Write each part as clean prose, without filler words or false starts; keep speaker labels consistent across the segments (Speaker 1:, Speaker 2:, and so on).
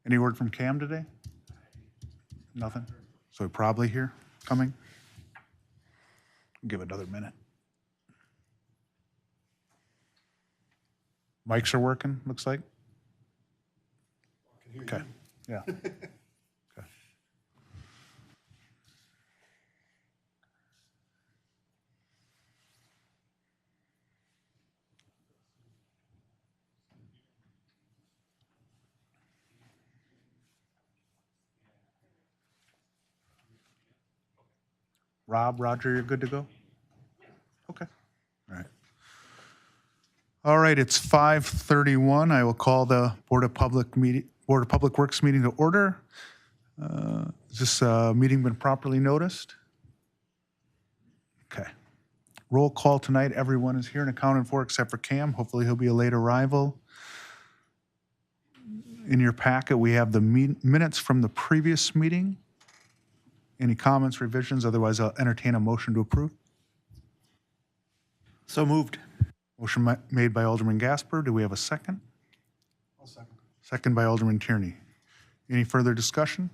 Speaker 1: Any word from Cam today? Nothing? So probably here, coming? Give it another minute. Mics are working, looks like? Okay, yeah. Okay. Roger, you're good to go? Okay, all right. All right, it's 5:31. I will call the Board of Public Works meeting to order. Has this meeting been properly noticed? Okay. Roll call tonight. Everyone is here and accounted for except for Cam. Hopefully he'll be a late arrival. In your packet, we have the minutes from the previous meeting. Any comments, revisions? Otherwise, I'll entertain a motion to approve.
Speaker 2: So moved.
Speaker 1: Motion made by Alderman Gasper. Do we have a second?
Speaker 2: I'll second.
Speaker 1: Second by Alderman Tierney. Any further discussion?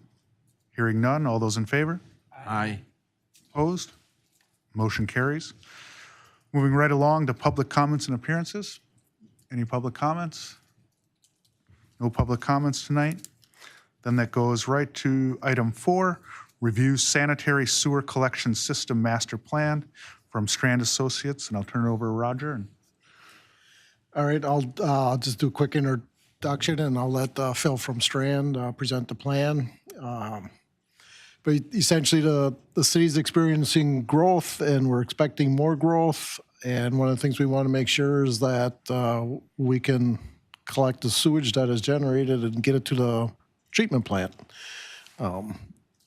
Speaker 1: Hearing none. All those in favor?
Speaker 2: Aye.
Speaker 1: Opposed? Motion carries. Moving right along to public comments and appearances. Any public comments? No public comments tonight. Then that goes right to item 4, review sanitary sewer collection system master plan from Strand Associates. And I'll turn it over to Roger.
Speaker 3: All right, I'll just do a quick introduction, and I'll let Phil from Strand present the plan. But essentially, the city's experiencing growth, and we're expecting more growth. And one of the things we want to make sure is that we can collect the sewage that is generated and get it to the treatment plant.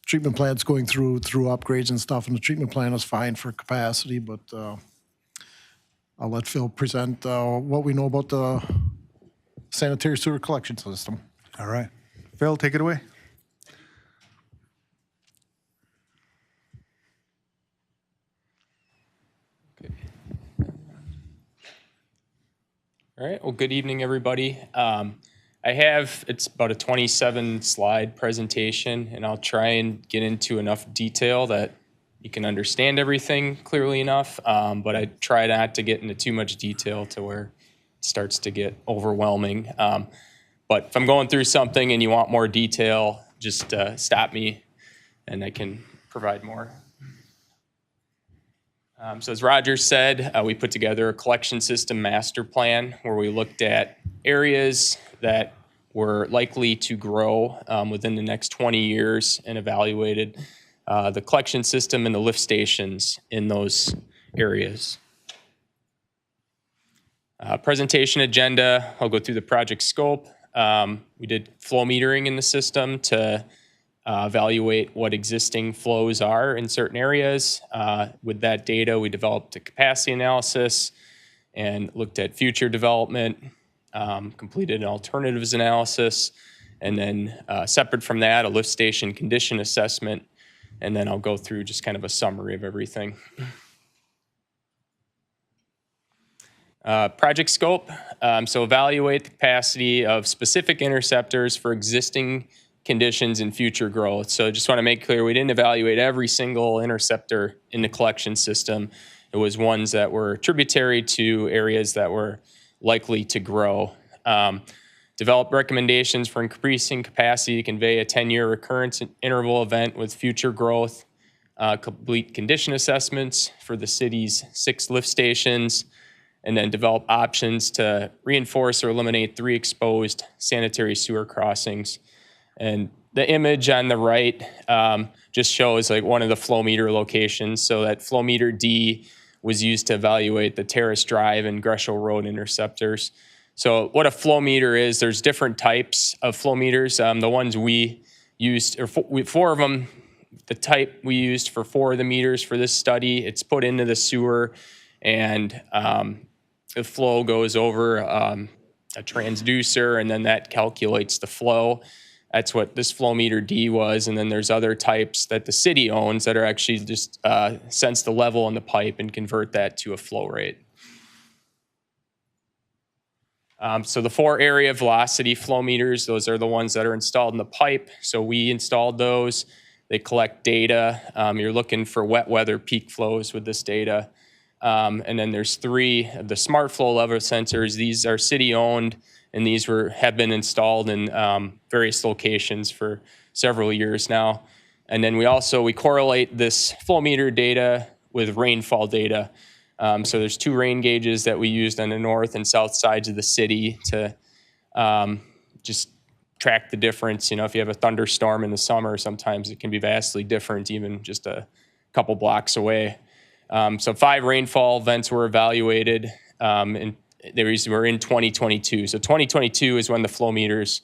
Speaker 3: Treatment plant's going through upgrades and stuff, and the treatment plant is fine for capacity, but I'll let Phil present what we know about the sanitary sewer collection system.
Speaker 1: All right. Phil, take it away.
Speaker 4: All right, well, good evening, everybody. It's about a 27-slide presentation, and I'll try and get into enough detail that you can understand everything clearly enough, but I try not to get into too much detail to where it starts to get overwhelming. But if I'm going through something and you want more detail, just stop me, and I can provide more. So as Roger said, we put together a collection system master plan where we looked at areas that were likely to grow within the next 20 years and evaluated the collection system and the lift stations in those areas. Presentation agenda, I'll go through the project scope. We did flow metering in the system to evaluate what existing flows are in certain areas. With that data, we developed a capacity analysis and looked at future development, completed an alternatives analysis, and then separate from that, a lift station condition assessment, and then I'll go through just kind of a summary of everything. Project scope, so evaluate the capacity of specific interceptors for existing conditions and future growth. So just want to make clear, we didn't evaluate every single interceptor in the collection system. It was ones that were tributary to areas that were likely to grow. Develop recommendations for increasing capacity to convey a 10-year recurrence interval event with future growth. Complete condition assessments for the city's 6 lift stations, and then develop options to reinforce or eliminate 3 exposed sanitary sewer crossings. And the image on the right just shows like one of the flow meter locations. So that flow meter D was used to evaluate the Terrace Drive and Greshel Road interceptors. So what a flow meter is, there's different types of flow meters. The ones we used, or 4 of them, the type we used for 4 of the meters for this study, it's put into the sewer, and the flow goes over a transducer, and then that calculates the flow. That's what this flow meter D was. And then there's other types that the city owns that are actually just sense the level in the pipe and convert that to a flow rate. So the 4 area velocity flow meters, those are the ones that are installed in the pipe. So we installed those. They collect data. You're looking for wet weather peak flows with this data. And then there's 3 of the smart flow level sensors. These are city owned, and these have been installed in various locations for several years now. And then we correlate this flow meter data with rainfall data. So there's 2 rain gauges that we used on the north and south sides of the city to just track the difference. You know, if you have a thunderstorm in the summer, sometimes it can be vastly different, even just a couple blocks away. So 5 rainfall events were evaluated, and they were in 2022. So 2022 is when the flow meters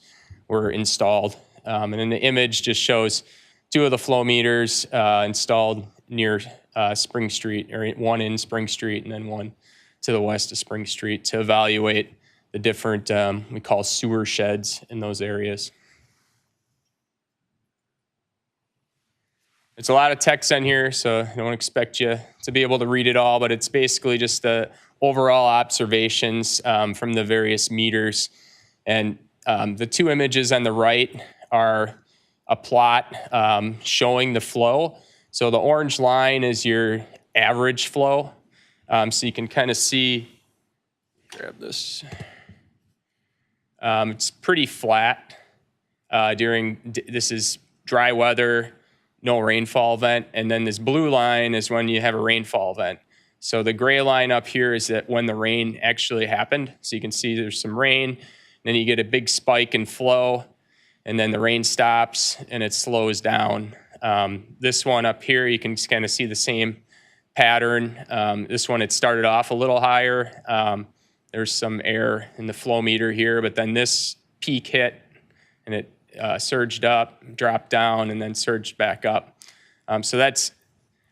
Speaker 4: were installed. And then the image just shows 2 of the flow meters installed near Spring Street, or one in Spring Street and then one to the west of Spring Street, to evaluate the different, we call sewer sheds in those areas. It's a lot of text on here, so I don't expect you to be able to read it all, but it's basically just the overall observations from the various meters. And the 2 images on the right are a plot showing the flow. So the orange line is your average flow. So you can kind of see, grab this. It's pretty flat this is dry weather, no rainfall event. And then this blue line is when you have a rainfall event. So the gray line up here is that when the rain actually happened. So you can see there's some rain, then you get a big spike in flow, and then the rain stops and it slows down. This one up here, you can kind of see the same pattern. This one, it started off a little higher. There's some air in the flow meter here, but then this peak hit and it surged up, dropped down, and then surged back up. So that's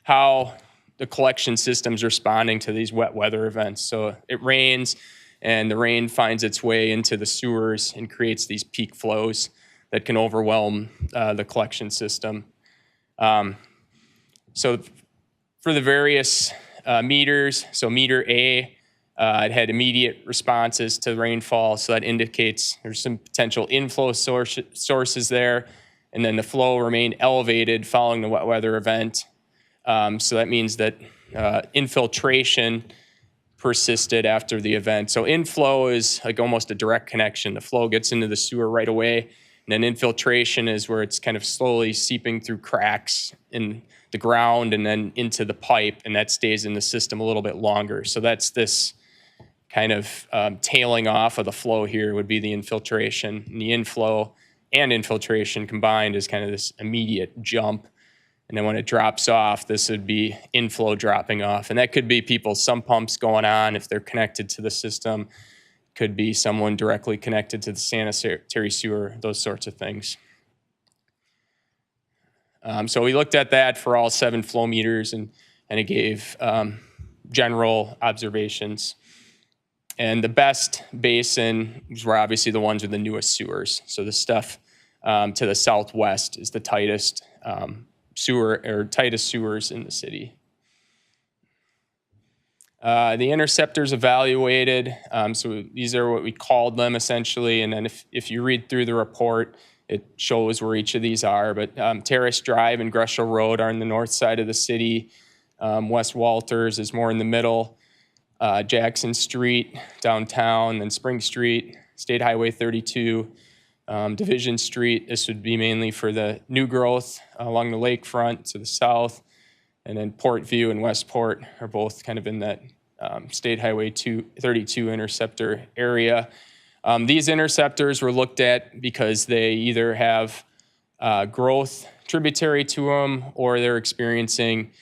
Speaker 4: how the collection system's responding to these wet weather events. So it rains, and the rain finds its way into the sewers and creates these peak flows that can overwhelm the collection system. So for the various meters, so meter A, it had immediate responses to rainfall, so that indicates there's some potential inflow sources there, and then the flow remained elevated following the wet weather event. So that means that infiltration persisted after the event. So inflow is like almost a direct connection. The flow gets into the sewer right away, and then infiltration is where it's kind of slowly seeping through cracks in the ground and then into the pipe, and that stays in the system a little bit longer. So that's this kind of tailing off of the flow here would be the infiltration. And the inflow and infiltration combined is kind of this immediate jump. And then when it drops off, this would be inflow dropping off. And that could be people's sump pumps going on if they're connected to the system. Could be someone directly connected to the sanitary sewer, those sorts of things. So we looked at that for all 7 flow meters, and it gave general observations. And the best basin were obviously the ones with the newest sewers. So the stuff to the southwest is the tightest tightest sewers in the city. The interceptors evaluated, so these are what we called them essentially, and then if you read through the report, it shows where each of these are, but Terrace Drive and Greshel Road are on the north side of the city. West Walters is more in the middle. Jackson Street, downtown, then Spring Street, State Highway 32, Division Street. This would be mainly for the new growth along the lakefront to the south. And then Portview and Westport are both kind of in that State Highway 32 interceptor area. These interceptors were looked at because they either have growth tributary to them, or they're experiencing,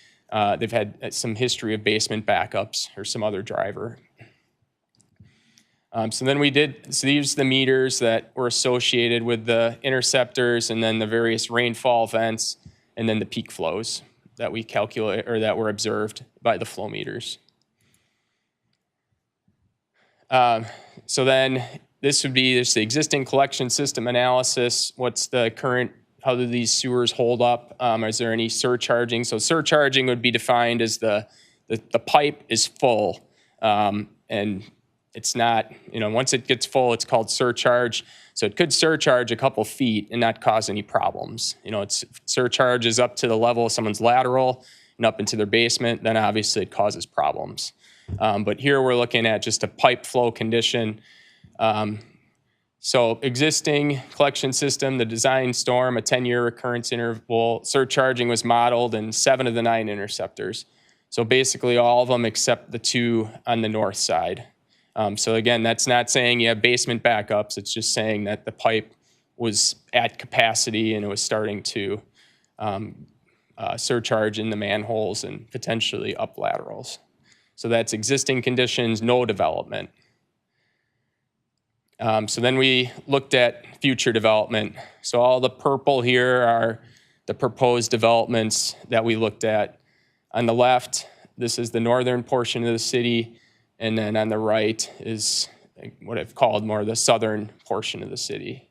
Speaker 4: they've had some history of basement backups or some other driver. So these are the meters that were associated with the interceptors, and then the various rainfall events, and then the peak flows that we calculate or that were observed by the flow meters. So then this would be just the existing collection system analysis. What's the current, how do these sewers hold up? Is there any surcharging? So surcharging would be defined as the pipe is full, and it's not, once it gets full, it's called surcharge. So it could surcharge a couple feet and not cause any problems. It's surcharge is up to the level of someone's lateral and up into their basement, then obviously it causes problems. But here we're looking at just a pipe flow condition. So existing collection system, the design storm, a 10-year recurrence interval, surcharging was modeled in 7 of the 9 interceptors. So basically all of them except the 2 on the north side. So again, that's not saying you have basement backups. It's just saying that the pipe was at capacity and it was starting to surcharge in the manholes and potentially up laterals. So that's existing conditions, no development. So then we looked at future development. So all the purple here are the proposed developments that we looked at. On the left, this is the northern portion of the city, and then on the right is what I've called more the southern portion of the city.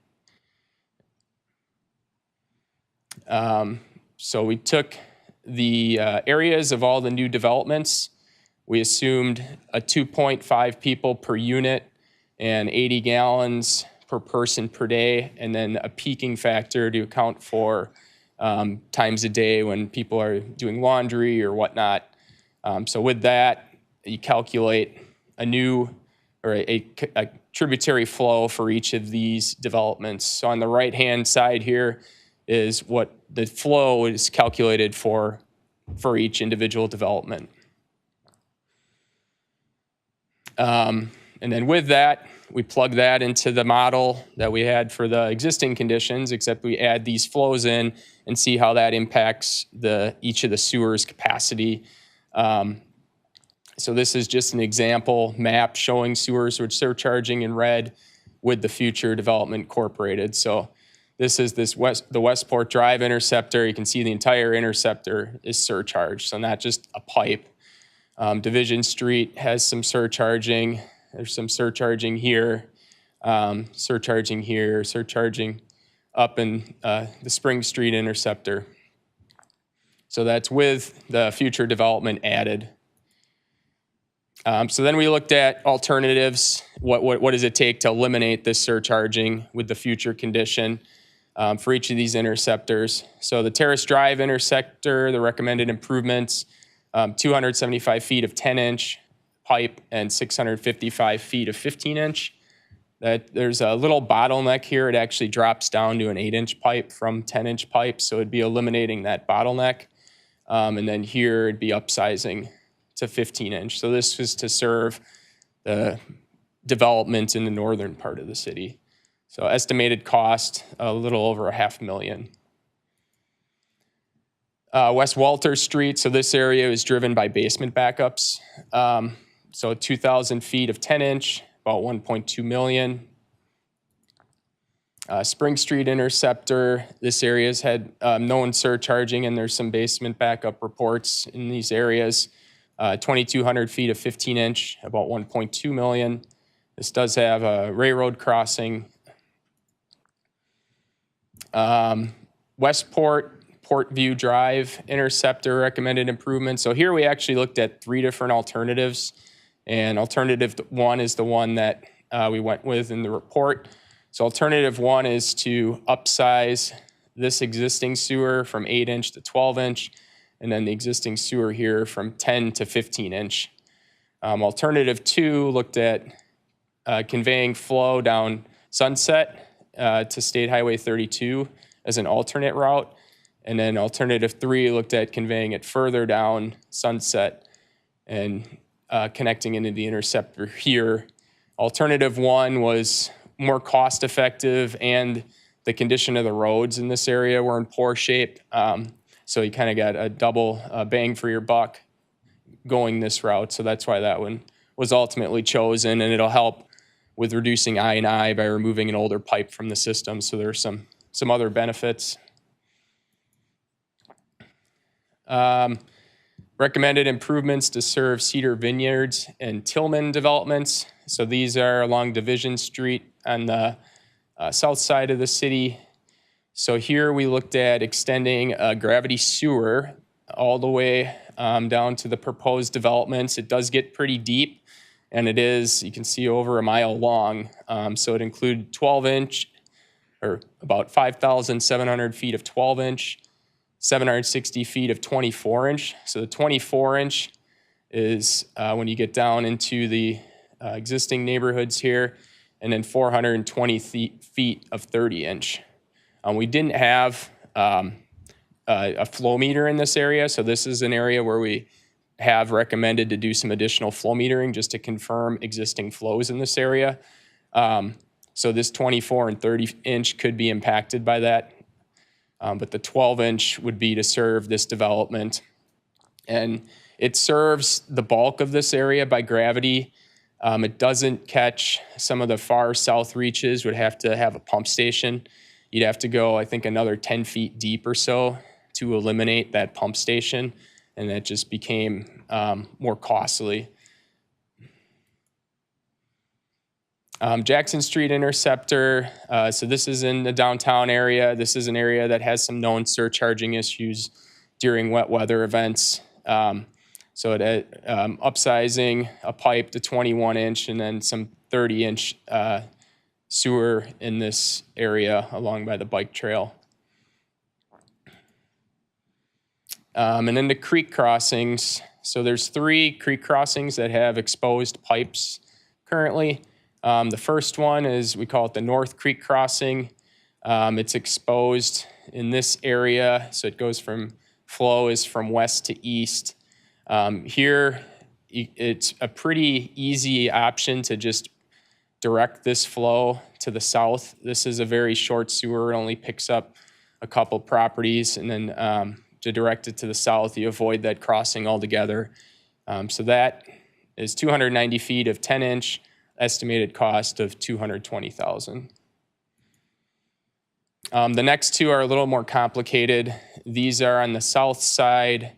Speaker 4: So we took the areas of all the new developments. We assumed a 2.5 people per unit and 80 gallons per person per day, and then a peaking factor to account for times a day when people are doing laundry or whatnot. So with that, you calculate a new or a tributary flow for each of these developments. So on the right-hand side here is what the flow is calculated for each individual development. And then with that, we plug that into the model that we had for the existing conditions, except we add these flows in and see how that impacts each of the sewers' capacity. So this is just an example map showing sewers which surcharging in red with the future development incorporated. So this is the Westport Drive interceptor. You can see the entire interceptor is surcharged, so not just a pipe. Division Street has some surcharging. There's some surcharging here, surcharging up in the Spring Street interceptor. So that's with the future development added. So then we looked at alternatives. What does it take to eliminate this surcharging with the future condition for each of these interceptors? So the Terrace Drive interceptor, the recommended improvements, 275 feet of 10-inch pipe and 655 feet of 15-inch. There's a little bottleneck here. It actually drops down to an 8-inch pipe from 10-inch pipe, so it'd be eliminating that bottleneck. And then here it'd be upsizing to 15-inch. So this was to serve the development in the northern part of the city. So estimated cost, a little over $500,000. West Walter Street, so this area is driven by basement backups. So 2,000 feet of 10-inch, about $1.2 million. Spring Street interceptor, this area's had known surcharging, and there's some basement backup reports in these areas. 2,200 feet of 15-inch, about $1.2 million. This does have a railroad crossing. Westport, Portview Drive interceptor recommended improvements. So here we actually looked at 3 different alternatives, and alternative 1 is the one that we went with in the report. So alternative 1 is to upsize this existing sewer from 8-inch to 12-inch, and then the existing sewer here from 10 to 15-inch. Alternative 2 looked at conveying flow down Sunset to State Highway 32 as an alternate route. And then alternative 3 looked at conveying it further down Sunset and connecting into the interceptor here. Alternative 1 was more cost effective, and the condition of the roads in this area were in poor shape. So you kind of got a double bang for your buck going this route. So that's why that one was ultimately chosen, and it'll help with reducing I&I by removing an older pipe from the system. So there's some other benefits. Recommended improvements to serve Cedar Vineyards and Tillman developments. So these are along Division Street on the south side of the city. So here we looked at extending a gravity sewer all the way down to the proposed developments. It does get pretty deep, and it is, you can see, over a mile long. So it included 12-inch, or about 5,700 feet of 12-inch, 760 feet of 24-inch. So the 24-inch is when you get down into the existing neighborhoods here, and then 420 feet of 30-inch. We didn't have a flow meter in this area, so this is an area where we have recommended to do some additional flow metering just to confirm existing flows in this area. So this 24 and 30-inch could be impacted by that, but the 12-inch would be to serve this development. And it serves the bulk of this area by gravity. It doesn't catch some of the far south reaches, would have to have a pump station. You'd have to go, I think, another 10 feet deep or so to eliminate that pump station, and that just became more costly. Jackson Street Interceptor, so this is in the downtown area. This is an area that has some known surcharging issues during wet weather events. So it upsizing a pipe to 21-inch and then some 30-inch sewer in this area along by the bike trail. And then the creek crossings. So there's 3 creek crossings that have exposed pipes currently. The first one is, we call it the North Creek Crossing. It's exposed in this area, so it goes flow is from west to east. Here, it's a pretty easy option to just direct this flow to the south. This is a very short sewer. It only picks up a couple properties, and then to direct it to the south, you avoid that crossing altogether. So that is 290 feet of 10-inch, estimated cost of $220,000. The next 2 are a little more complicated. These are on the south side.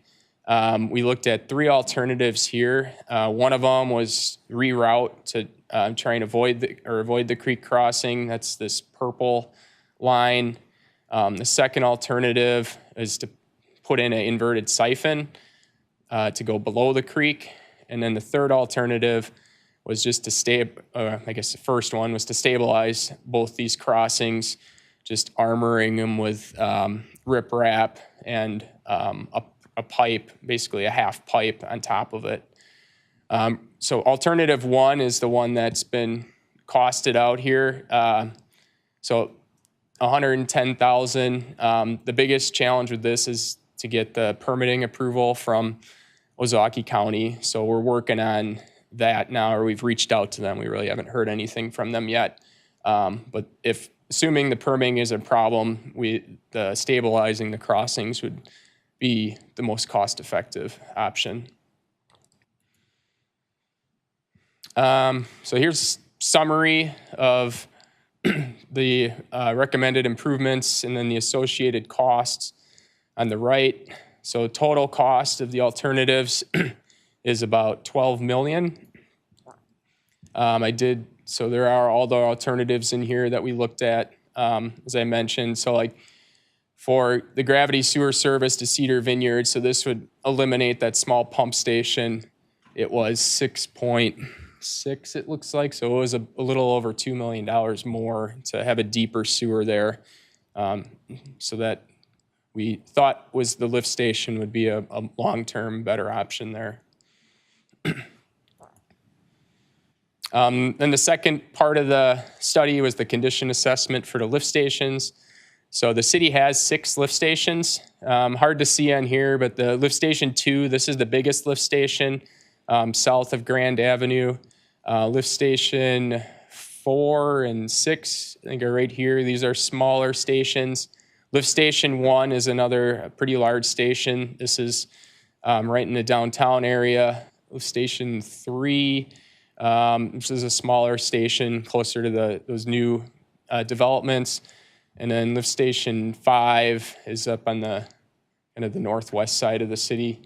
Speaker 4: We looked at 3 alternatives here. One of them was reroute to try and avoid the creek crossing. That's this purple line. The second alternative is to put in an inverted siphon to go below the creek. And then the third alternative was just to I guess the first one was to stabilize both these crossings, just armoring them with riprap and a pipe, basically a half pipe on top of it. So alternative 1 is the one that's been costed out here. So $110,000. The biggest challenge with this is to get the permitting approval from Ozaukee County. So we're working on that now, or we've reached out to them. We really haven't heard anything from them yet. But assuming the permitting is a problem, the stabilizing the crossings would be the most cost-effective option. So here's summary of the recommended improvements and then the associated costs on the right. So total cost of the alternatives is about $12 million. So there are all the alternatives in here that we looked at, as I mentioned. So like for the gravity sewer service to Cedar Vineyard, so this would eliminate that small pump station. It was 6.6, it looks like. So it was a little over $2 million more to have a deeper sewer there. So that we thought was the lift station would be a long-term better option there. Then the second part of the study was the condition assessment for the lift stations. So the city has 6 lift stations. Hard to see on here, but the lift station 2, this is the biggest lift station south of Grand Avenue. Lift station 4 and 6, I think, are right here. These are smaller stations. Lift station 1 is another pretty large station. This is right in the downtown area. Lift station 3, this is a smaller station closer to those new developments. And then lift station 5 is up on the kind of the northwest side of the city.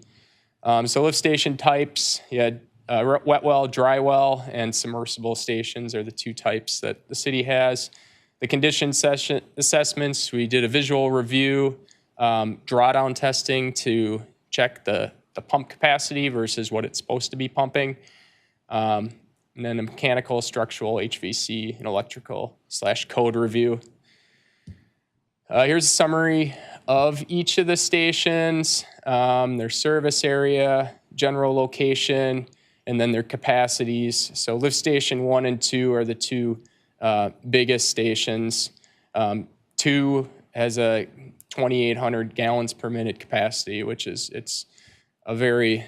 Speaker 4: So lift station types, you had wet well, dry well, and submersible stations are the 2 types that the city has. The condition assessments, we did a visual review, drawdown testing to check the pump capacity versus what it's supposed to be pumping. and then a mechanical, structural, HVAC, and electrical / code review. Here's a summary of each of the stations, their service area, general location, and then their capacities. So lift station 1 and 2 are the two biggest stations. 2 has a 2,800 gallons per minute capacity, which is it's a very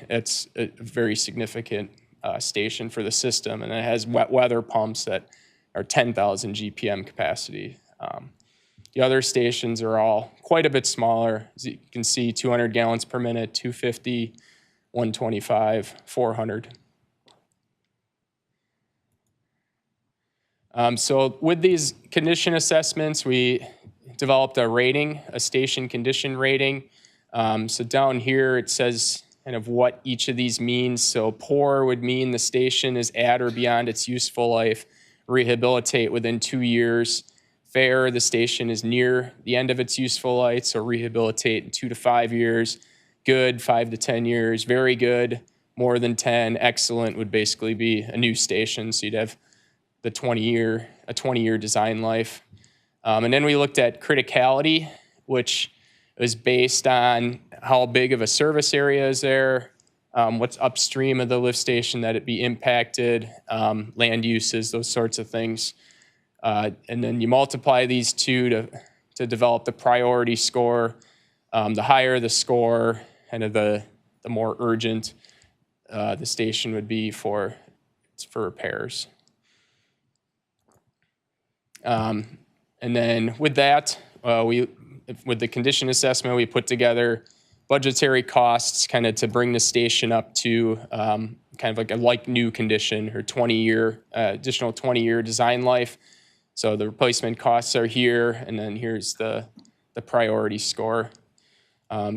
Speaker 4: significant station for the system, and it has wet weather pumps that are 10,000 GPM capacity. The other stations are all quite a bit smaller. As you can see, 200 gallons per minute, 250, 125, 400. So with these condition assessments, we developed a rating, a station condition rating. So down here, it says kind of what each of these means. So poor would mean the station is at or beyond its useful life. Rehabilitate within 2 years. Fair, the station is near the end of its useful life, so rehabilitate in 2 to 5 years. Good, 5 to 10 years. Very good, more than 10. Excellent would basically be a new station, so you'd have the 20-year design life. And then we looked at criticality, which was based on how big of a service area is there, what's upstream of the lift station that it be impacted, land uses, those sorts of things. And then you multiply these two to develop the priority score. The higher the score, kind of the more urgent the station would be for repairs. And then with that, with the condition assessment, we put together budgetary costs kind of to bring the station up to kind of like a like new condition or 20-year, additional 20-year design life. So the replacement costs are here, and then here's the priority score.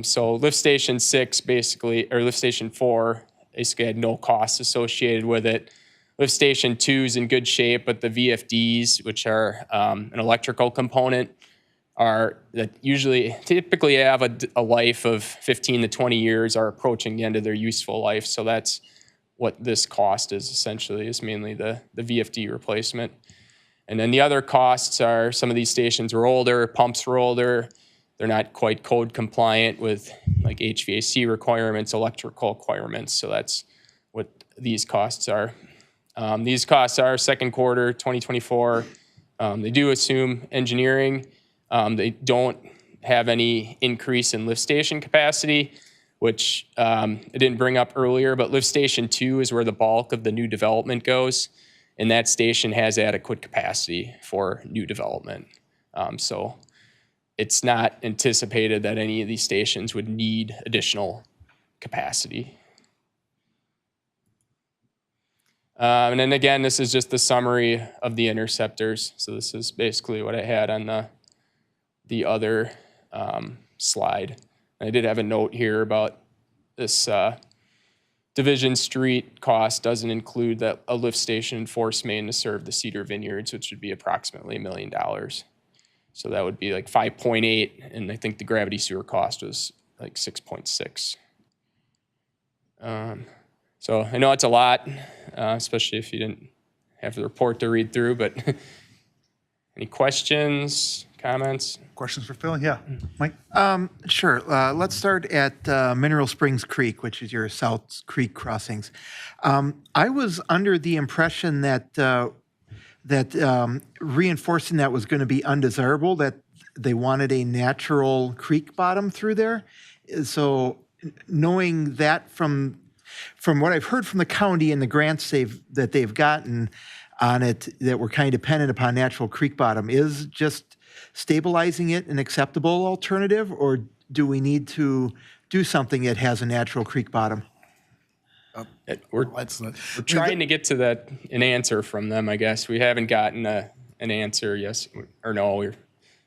Speaker 4: So lift station 6 basically, or lift station 4 basically had no costs associated with it. Lift station 2 is in good shape, but the VFDs, which are an electrical component, typically have a life of 15 to 20 years, are approaching the end of their useful life. So that's what this cost is essentially, is mainly the VFD replacement. And then the other costs are some of these stations were older, pumps were older, they're not quite code compliant with like HVAC requirements, electrical requirements. So that's what these costs are. These costs are second quarter 2024. They do assume engineering. They don't have any increase in lift station capacity, which I didn't bring up earlier, but lift station 2 is where the bulk of the new development goes. And that station has adequate capacity for new development. So it's not anticipated that any of these stations would need additional capacity. And then again, this is just the summary of the interceptors. So this is basically what I had on the other slide. I did have a note here about this Division Street cost doesn't include a lift station and force main to serve the Cedar Vineyards, which would be approximately $1 million. So that would be like 5.8, and I think the gravity sewer cost was like 6.6. So I know it's a lot, especially if you didn't have the report to read through, but any questions, comments?
Speaker 1: Questions for Phil? Yeah, Mike?
Speaker 2: Sure. Let's start at Mineral Springs Creek, which is your South Creek crossings. I was under the impression that reinforcing that was going to be undesirable, that they wanted a natural creek bottom through there. So knowing that from what I've heard from the county and the grants that they've gotten on it, that were kind of dependent upon natural creek bottom, is just stabilizing it an acceptable alternative, or do we need to do something that has a natural creek bottom?
Speaker 4: We're trying to get to an answer from them, I guess. We haven't gotten an answer, yes or no.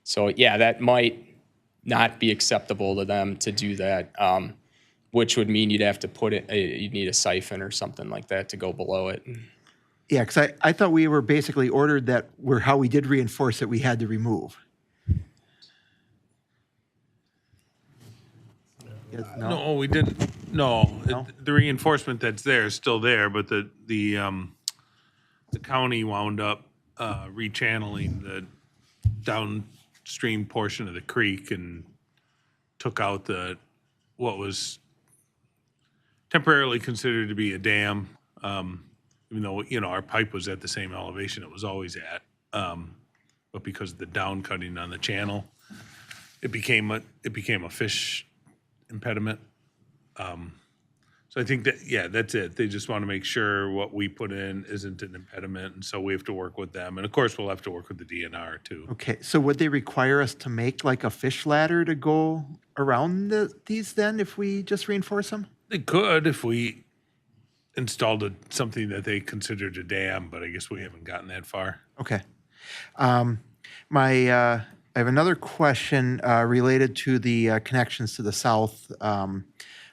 Speaker 4: So yeah, that might not be acceptable to them to do that, which would mean you'd have to you'd need a siphon or something like that to go below it.
Speaker 2: Yeah, because I thought we were basically ordered that how we did reinforce it, we had to remove.
Speaker 5: No, we didn't. No,
Speaker 2: No?
Speaker 5: the reinforcement that's there is still there, but the the county wound up rechanneling the downstream portion of the creek and took out what was temporarily considered to be a dam, even though, our pipe was at the same elevation it was always at. But because of the down cutting on the channel, it became a fish impediment. So I think that, that's it. They just want to make sure what we put in isn't an impediment, and so we have to work with them. And of course, we'll have to work with the DNR too.
Speaker 2: Okay, so would they require us to make like a fish ladder to go around these then if we just reinforce them?
Speaker 5: They could if we installed something that they considered a dam, but I guess we haven't gotten that far.
Speaker 2: Okay. I have another question related to the connections to the south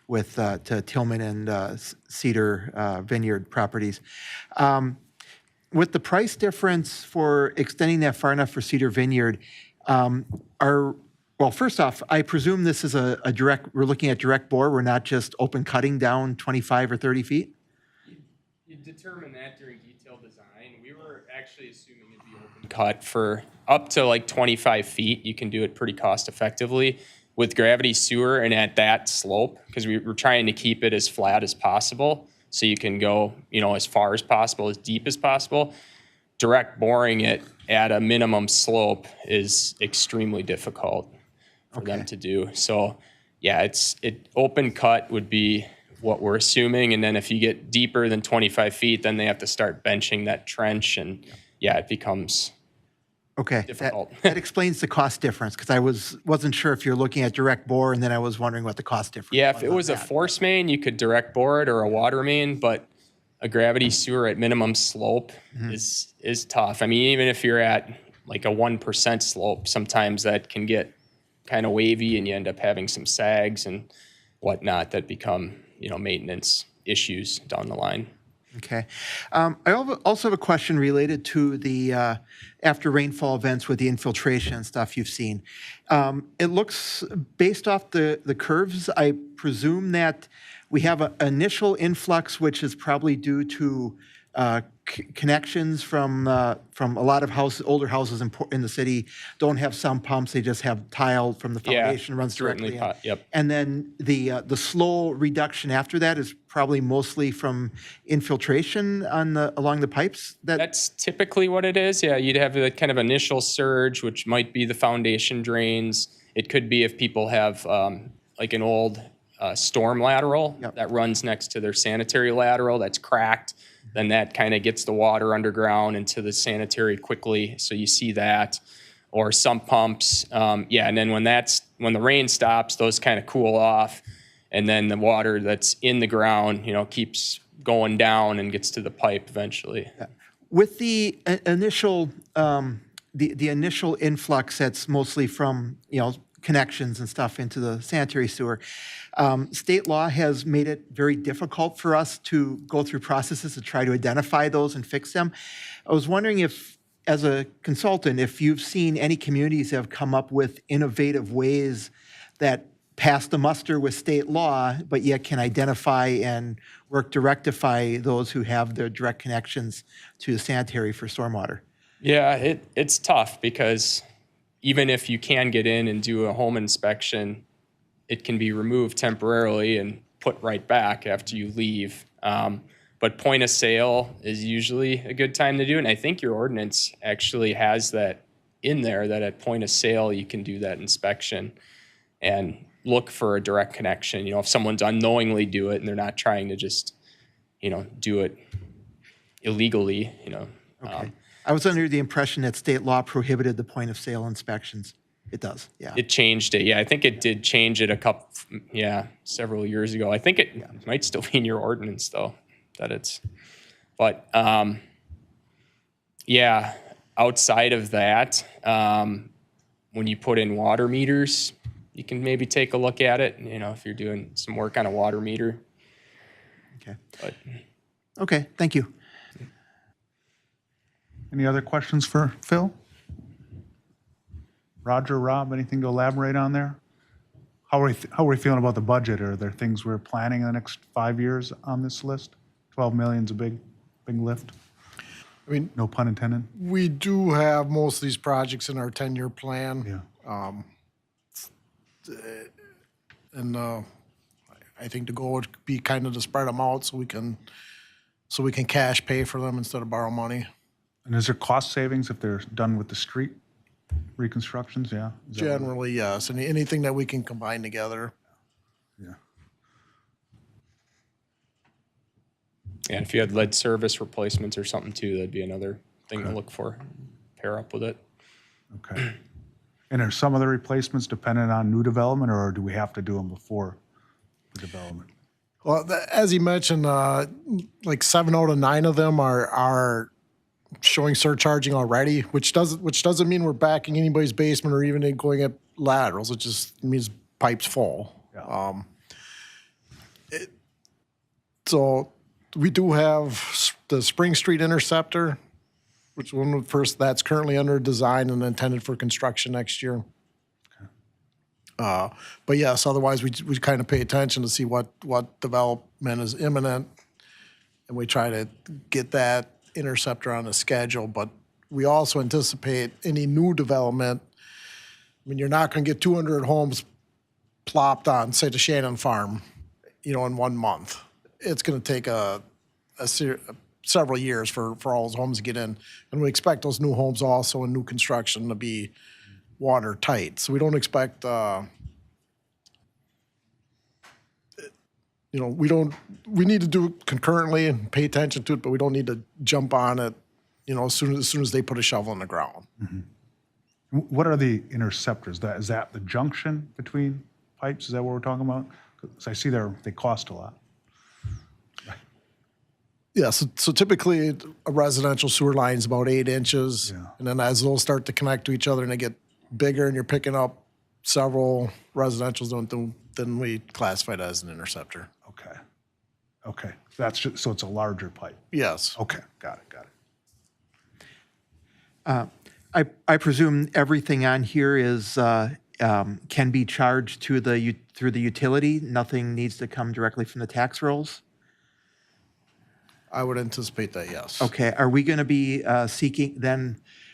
Speaker 2: with to Tillman and Cedar Vineyard properties. With the price difference for extending that far enough for Cedar Vineyard, well, first off, I presume this is a direct, we're looking at direct bore, we're not just open cutting down 25 or 30 feet?
Speaker 4: You determine that during detailed design. We were actually assuming it'd be open cut for up to like 25 feet. You can do it pretty cost effectively with gravity sewer and at that slope, because we were trying to keep it as flat as possible so you can go, as far as possible, as deep as possible. Direct boring it at a minimum slope is extremely difficult for them to do. So yeah, open cut would be what we're assuming. And then if you get deeper than 25 feet, then they have to start benching that trench, and it becomes difficult.
Speaker 2: That explains the cost difference, because I wasn't sure if you're looking at direct bore, and then I was wondering what the cost difference was.
Speaker 4: Yeah, if it was a force main, you could direct bore it, or a water main, but a gravity sewer at minimum slope is tough. I mean, even if you're at like a 1% slope, sometimes that can get kind of wavy and you end up having some sags and whatnot that become, maintenance issues down the line.
Speaker 2: Okay. I also have a question related to the after rainfall events with the infiltration and stuff you've seen. It looks, based off the curves, I presume that we have an initial influx, which is probably due to connections from a lot of older houses in the city don't have sump pumps. They just have tile from the foundation runs directly in.
Speaker 4: Yep.
Speaker 2: And then the slow reduction after that is probably mostly from infiltration along the pipes.
Speaker 4: That's typically what it is. Yeah, you'd have the kind of initial surge, which might be the foundation drains. It could be if people have like an old storm lateral that runs next to their sanitary lateral that's cracked. Then that kind of gets the water underground into the sanitary quickly. So you see that, or sump pumps. And then when the rain stops, those kind of cool off. And then the water that's in the ground, keeps going down and gets to the pipe eventually.
Speaker 2: Yeah. With the initial, the initial influx that's mostly from, connections and stuff into the sanitary sewer, state law has made it very difficult for us to go through processes to try to identify those and fix them. I was wondering if, as a consultant, if you've seen any communities that have come up with innovative ways that pass the muster with state law, but yet can identify and work to rectify those who have their direct connections to the sanitary for stormwater.
Speaker 4: Yeah, it's tough because even if you can get in and do a home inspection, it can be removed temporarily and put right back after you leave. But point of sale is usually a good time to do it. And I think your ordinance actually has that in there, that at point of sale, you can do that inspection and look for a direct connection. If someone's unknowingly do it and they're not trying to just, do it illegally,
Speaker 2: Okay. I was under the impression that state law prohibited the point of sale inspections. It does, yeah.
Speaker 4: It changed it. Yeah, I think it did change it several years ago. I think it might still be in your ordinance though, but outside of that, when you put in water meters, you can maybe take a look at it, if you're doing some work on a water meter.
Speaker 2: Okay.
Speaker 4: But,
Speaker 2: okay, thank you.
Speaker 1: Any other questions for Phil? Roger, Rob, anything to elaborate on there? How are we feeling about the budget? Are there things we're planning in the next 5 years on this list? 12 million's a big lift.
Speaker 3: I mean,
Speaker 1: No pun intended?
Speaker 3: we do have most of these projects in our 10-year plan.
Speaker 1: Yeah.
Speaker 3: And I think the goal would be kind of to spread them out so we can cash pay for them instead of borrow money.
Speaker 1: And is there cost savings if they're done with the street reconstructions? Yeah? Is that what-
Speaker 3: Generally, yes. Anything that we can combine together.
Speaker 1: Yeah.
Speaker 4: And if you had lead service replacements or something too, that'd be another thing to look for. Pair up with it.
Speaker 1: Okay. And are some of the replacements dependent on new development, or do we have to do them before the development?
Speaker 3: Well, as you mentioned, like 7 out of 9 of them are showing surcharging already, which doesn't mean we're backing anybody's basement or even going at laterals. It just means pipes full.
Speaker 1: Yeah.
Speaker 3: So we do have the Spring Street Interceptor, which one first that's currently under design and intended for construction next year. But yes, otherwise we kind of pay attention to see what development is imminent, and we try to get that interceptor on the schedule. But we also anticipate any new development. I mean, you're not going to get 200 homes plopped on, say, the Shannon Farm, in 1 month. It's going to take several years for all those homes to get in, and we expect those new homes also in new construction to be watertight. So we don't expect, we need to do it concurrently and pay attention to it, but we don't need to jump on it, as soon as they put a shovel in the ground.
Speaker 1: What are the interceptors? Is that the junction between pipes? Is that what we're talking about? 'Cause I see they cost a lot.
Speaker 3: Yeah, so typically a residential sewer line is about 8 inches.
Speaker 1: Yeah.
Speaker 3: And then as those start to connect to each other and they get bigger and you're picking up several residentials, then we classify it as an interceptor.
Speaker 1: Okay. Okay. That's just, so it's a larger pipe.
Speaker 3: Yes.
Speaker 1: Okay. Got it.
Speaker 2: I presume everything on here is, can be charged through the utility? Nothing needs to come directly from the tax rolls?
Speaker 3: I would anticipate that, yes.
Speaker 2: Okay, are we going to be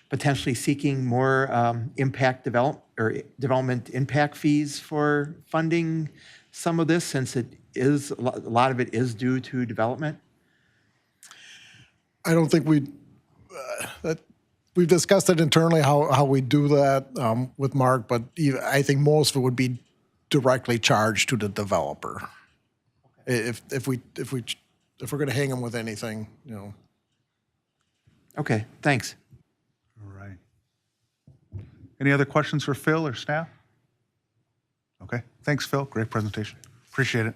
Speaker 2: potentially seeking more development impact fees for funding some of this, since a lot of it is due to development?
Speaker 3: I don't think we've discussed it internally, how we do that with Mark, but I think most of it would be directly charged to the developer. If we're going to hang them with anything,
Speaker 2: Okay, thanks.
Speaker 1: All right. Any other questions for Phil or staff? Okay. Thanks, Phil. Great presentation. Appreciate it.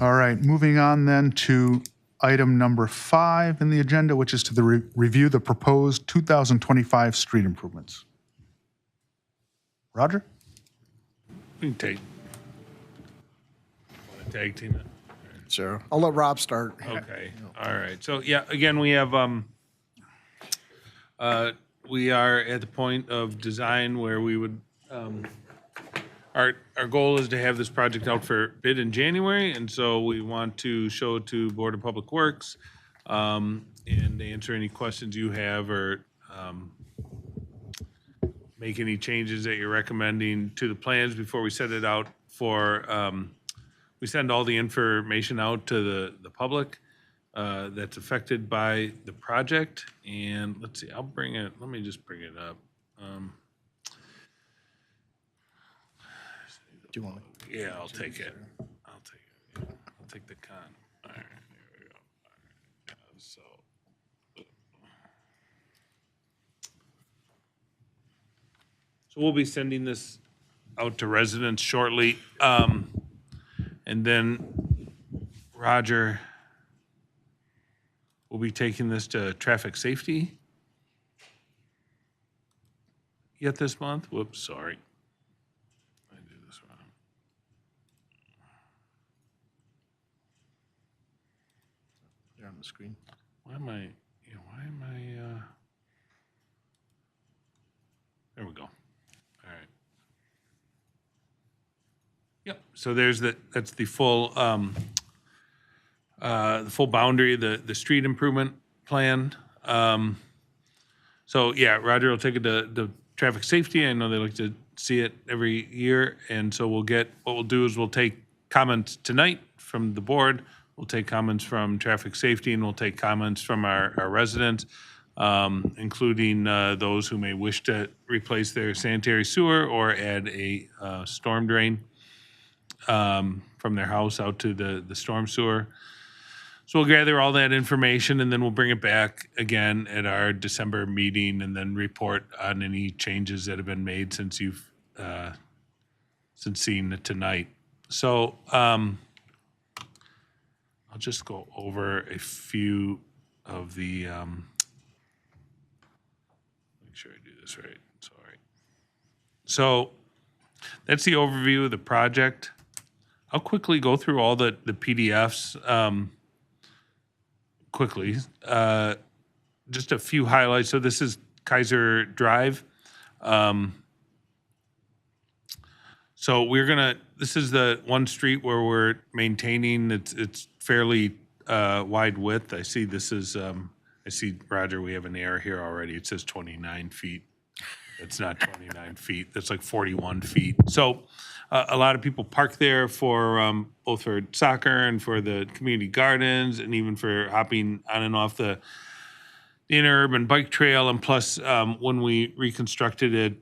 Speaker 1: All right. Moving on then to item number 5 in the agenda, which is to review the proposed 2025 street improvements. Roger?
Speaker 5: We can want to tag team it?
Speaker 3: Sure. I'll let Rob start.
Speaker 5: Okay, all right. So, yeah, again, we have, we are at the point of design where we would, our goal is to have this project out for bid in January, and so we want to show it to Board of Public Works, and answer any questions you have, or, make any changes that you're recommending to the plans before we set it out for, we send all the information out to the public that's affected by the project. And let's see, let me just bring it up.
Speaker 3: Do you want to?
Speaker 5: Yeah, I'll take it. I'll take the con. All right, there we go. All right, so. So we'll be sending this out to residents shortly. And then Roger will be taking this to traffic safety yet this month. Whoops, sorry. I did this wrong.
Speaker 3: They're on the screen.
Speaker 5: Why am I, there we go. All right. Yep, so that's the full boundary, the street improvement plan. So yeah, Roger will take it to the traffic safety. I know they like to see it every year. And so what we'll do is we'll take comments tonight from the board. We'll take comments from traffic safety, and we'll take comments from our residents, including those who may wish to replace their sanitary sewer or add a storm drain from their house out to the storm sewer. So we'll gather all that information, and then we'll bring it back again at our December meeting, and then report on any changes that have been made since you've since seeing it tonight. So I'll just go over a few of the. Make sure I do this right. Sorry. So that's the overview of the project. I'll quickly go through all the PDFs. Quickly, just a few highlights. So this is Kaiser Drive. So this is the one street where we're maintaining, it's fairly wide width. I see this is, I see, Roger, we have an error here already. It says 29 feet. It's not 29 feet. That's like 41 feet. So a lot of people park there for both for soccer and for the community gardens, and even for hopping on and off the interurban bike trail. And plus, when we reconstructed it,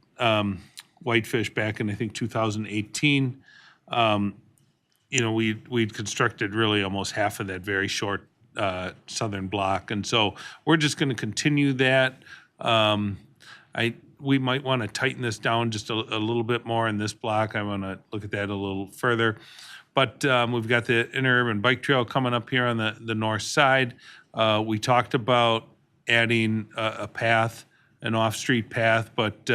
Speaker 5: Whitefish back in, I think, 2018, we'd constructed really almost half of that very short southern block. And so we're just going to continue that. We might want to tighten this down just a little bit more in this block. I want to look at that a little further. But we've got the interurban bike trail coming up here on the north side. We talked about adding a path, an off-street path, but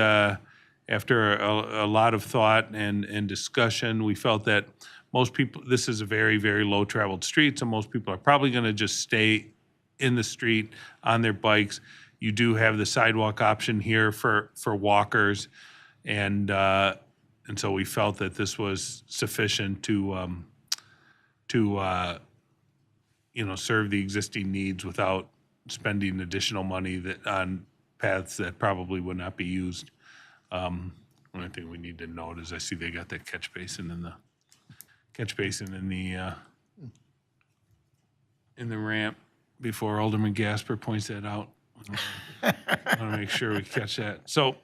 Speaker 5: after a lot of thought and discussion, we felt that most people, this is a very, very low-traveled street, so most people are probably going to just stay in the street on their bikes. You do have the sidewalk option here for walkers, and so we felt that this was sufficient to serve the existing needs without spending additional money on paths that probably would not be used. One thing we need to note is I see they got that catch basin in the ramp before Alderman Gasper points that out. I want to make sure we catch that. So,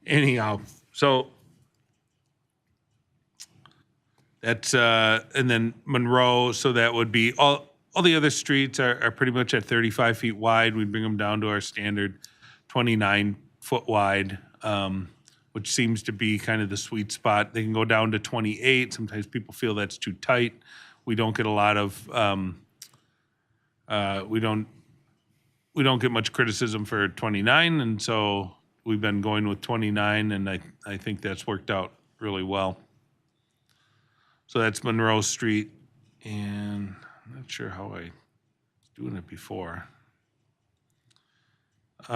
Speaker 5: anyhow, so that's and then Monroe. So that would be all the other streets are pretty much at 35 feet wide. We bring them down to our standard 29-foot wide, which seems to be kind of the sweet spot. They can go down to 28. Sometimes people feel that's too tight. We don't get a lot of we don't get much criticism for 29, and so we've been going with 29, and I think that's worked out really well. So that's Monroe Street, and I'm not sure how I was doing it before. Just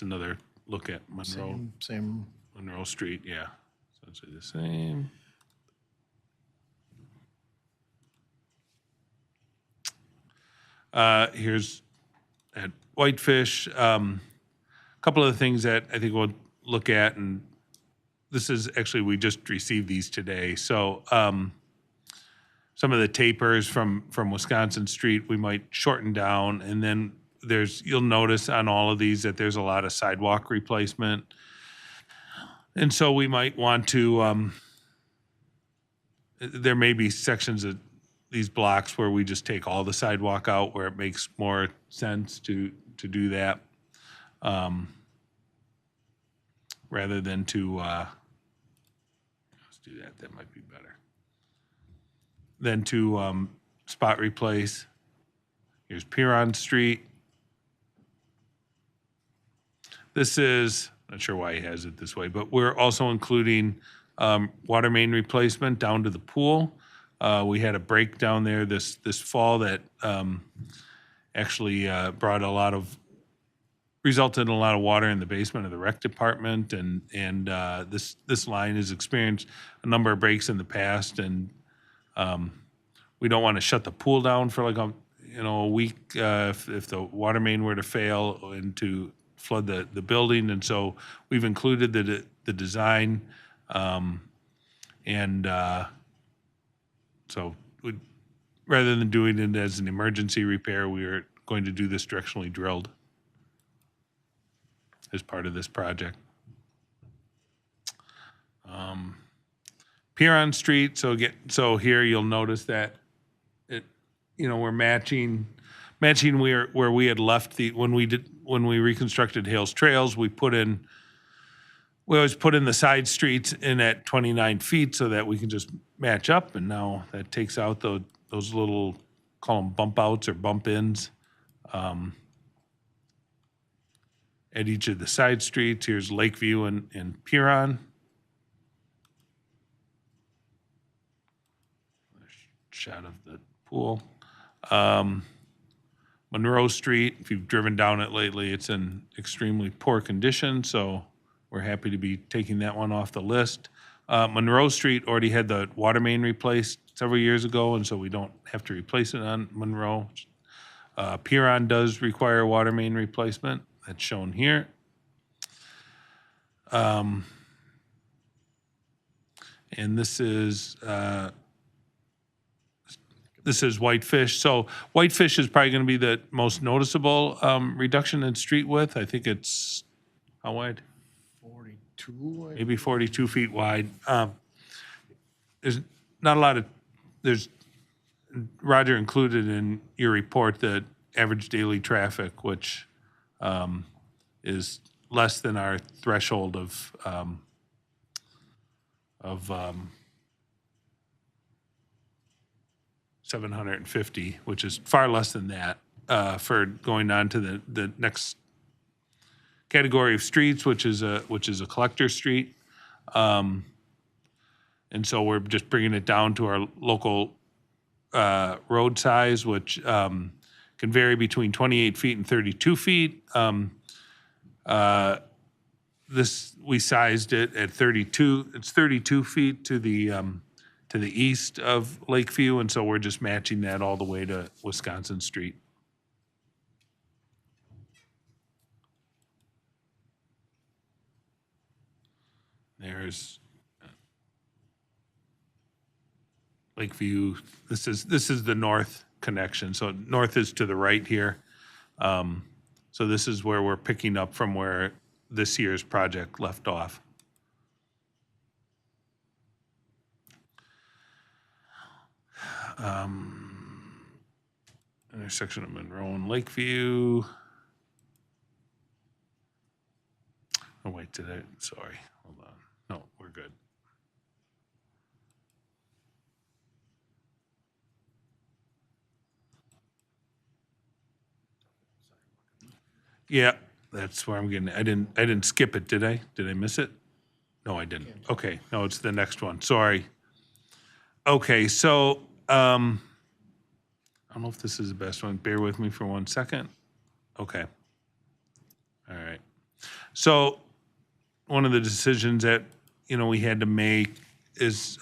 Speaker 5: another look at Monroe.
Speaker 3: Same.
Speaker 5: Monroe Street, yeah. Essentially the same. Here's at Whitefish. A couple of the things that I think we'll look at, and this is actually, we just received these today. So some of the tapers from Wisconsin Street, we might shorten down. And then you'll notice on all of these that there's a lot of sidewalk replacement. And so we might want to, there may be sections of these blocks where we just take all the sidewalk out, where it makes more sense to do that, rather than to, let's do that, that might be better. Then to spot replace. Here's Piron Street. This is, not sure why he has it this way, but we're also including water main replacement down to the pool. We had a break down there this fall that actually brought a lot of resulted in a lot of water in the basement of the rec department, and this line has experienced a number of breaks in the past, and we don't want to shut the pool down for like a week if the water main were to fail and to flood the building, and so we've included the design, so rather than doing it as an emergency repair, we are going to do this directionally drilled as part of this project. Piron Street, so here you'll notice that we're matching where we had left when we reconstructed Hales Trails, we always put in the side streets in at 29 feet so that we can just match up, and now that takes out those little, call them bump outs or bump ins. At each of the side streets, here's Lakeview and Piron. Shot of the pool. Monroe Street, if you've driven down it lately, it's in extremely poor condition, so we're happy to be taking that one off the list. Monroe Street already had the water main replaced several years ago, and so we don't have to replace it on Monroe. Piron does require a water main replacement. That's shown here. And this is Whitefish. So Whitefish is probably going to be the most noticeable reduction in street width. I think it's, how wide?
Speaker 3: 42.
Speaker 5: Maybe 42 feet wide. There's not a lot of, Roger included in your report the average daily traffic, which is less than our threshold of 750, which is far less than that for going on to the next category of streets, which is a collector street, and so we're just bringing it down to our local road size, which can vary between 28 feet and 32 feet. We sized it at 32. It's 32 feet to the east of Lakeview, and so we're just matching that all the way to Wisconsin Street. There's Lakeview. This is the north connection. So north is to the right here. So this is where we're picking up from where this year's project left off. Intersection of Monroe and Lakeview. Oh wait, sorry, hold on. No, we're good. Yeah, that's where I'm getting, I didn't skip it, did I? Did I miss it? No, I didn't. Okay, no, it's the next one, sorry. Okay, so, I don't know if this is the best one. Bear with me for 1 second. Okay. All right. So one of the decisions that, we had to make is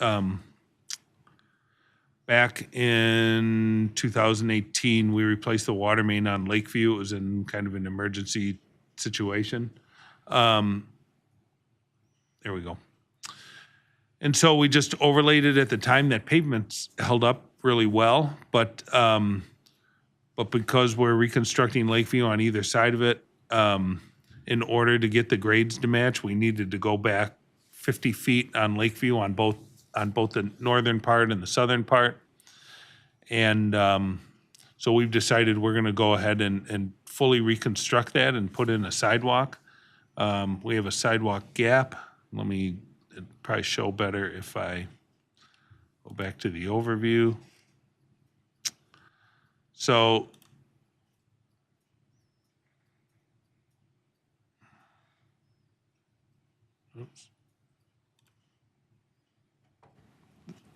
Speaker 5: back in 2018, we replaced the water main on Lakeview. It was in kind of an emergency situation. There we go. And so we just overlaid it at the time. That pavement's held up really well, but because we're reconstructing Lakeview on either side of it, in order to get the grades to match, we needed to go back 50 feet on Lakeview on both the northern part and the southern part. And so we've decided we're going to go ahead and fully reconstruct that and put in a sidewalk. We have a sidewalk gap. It'd probably show better if I go back to the overview. So oops.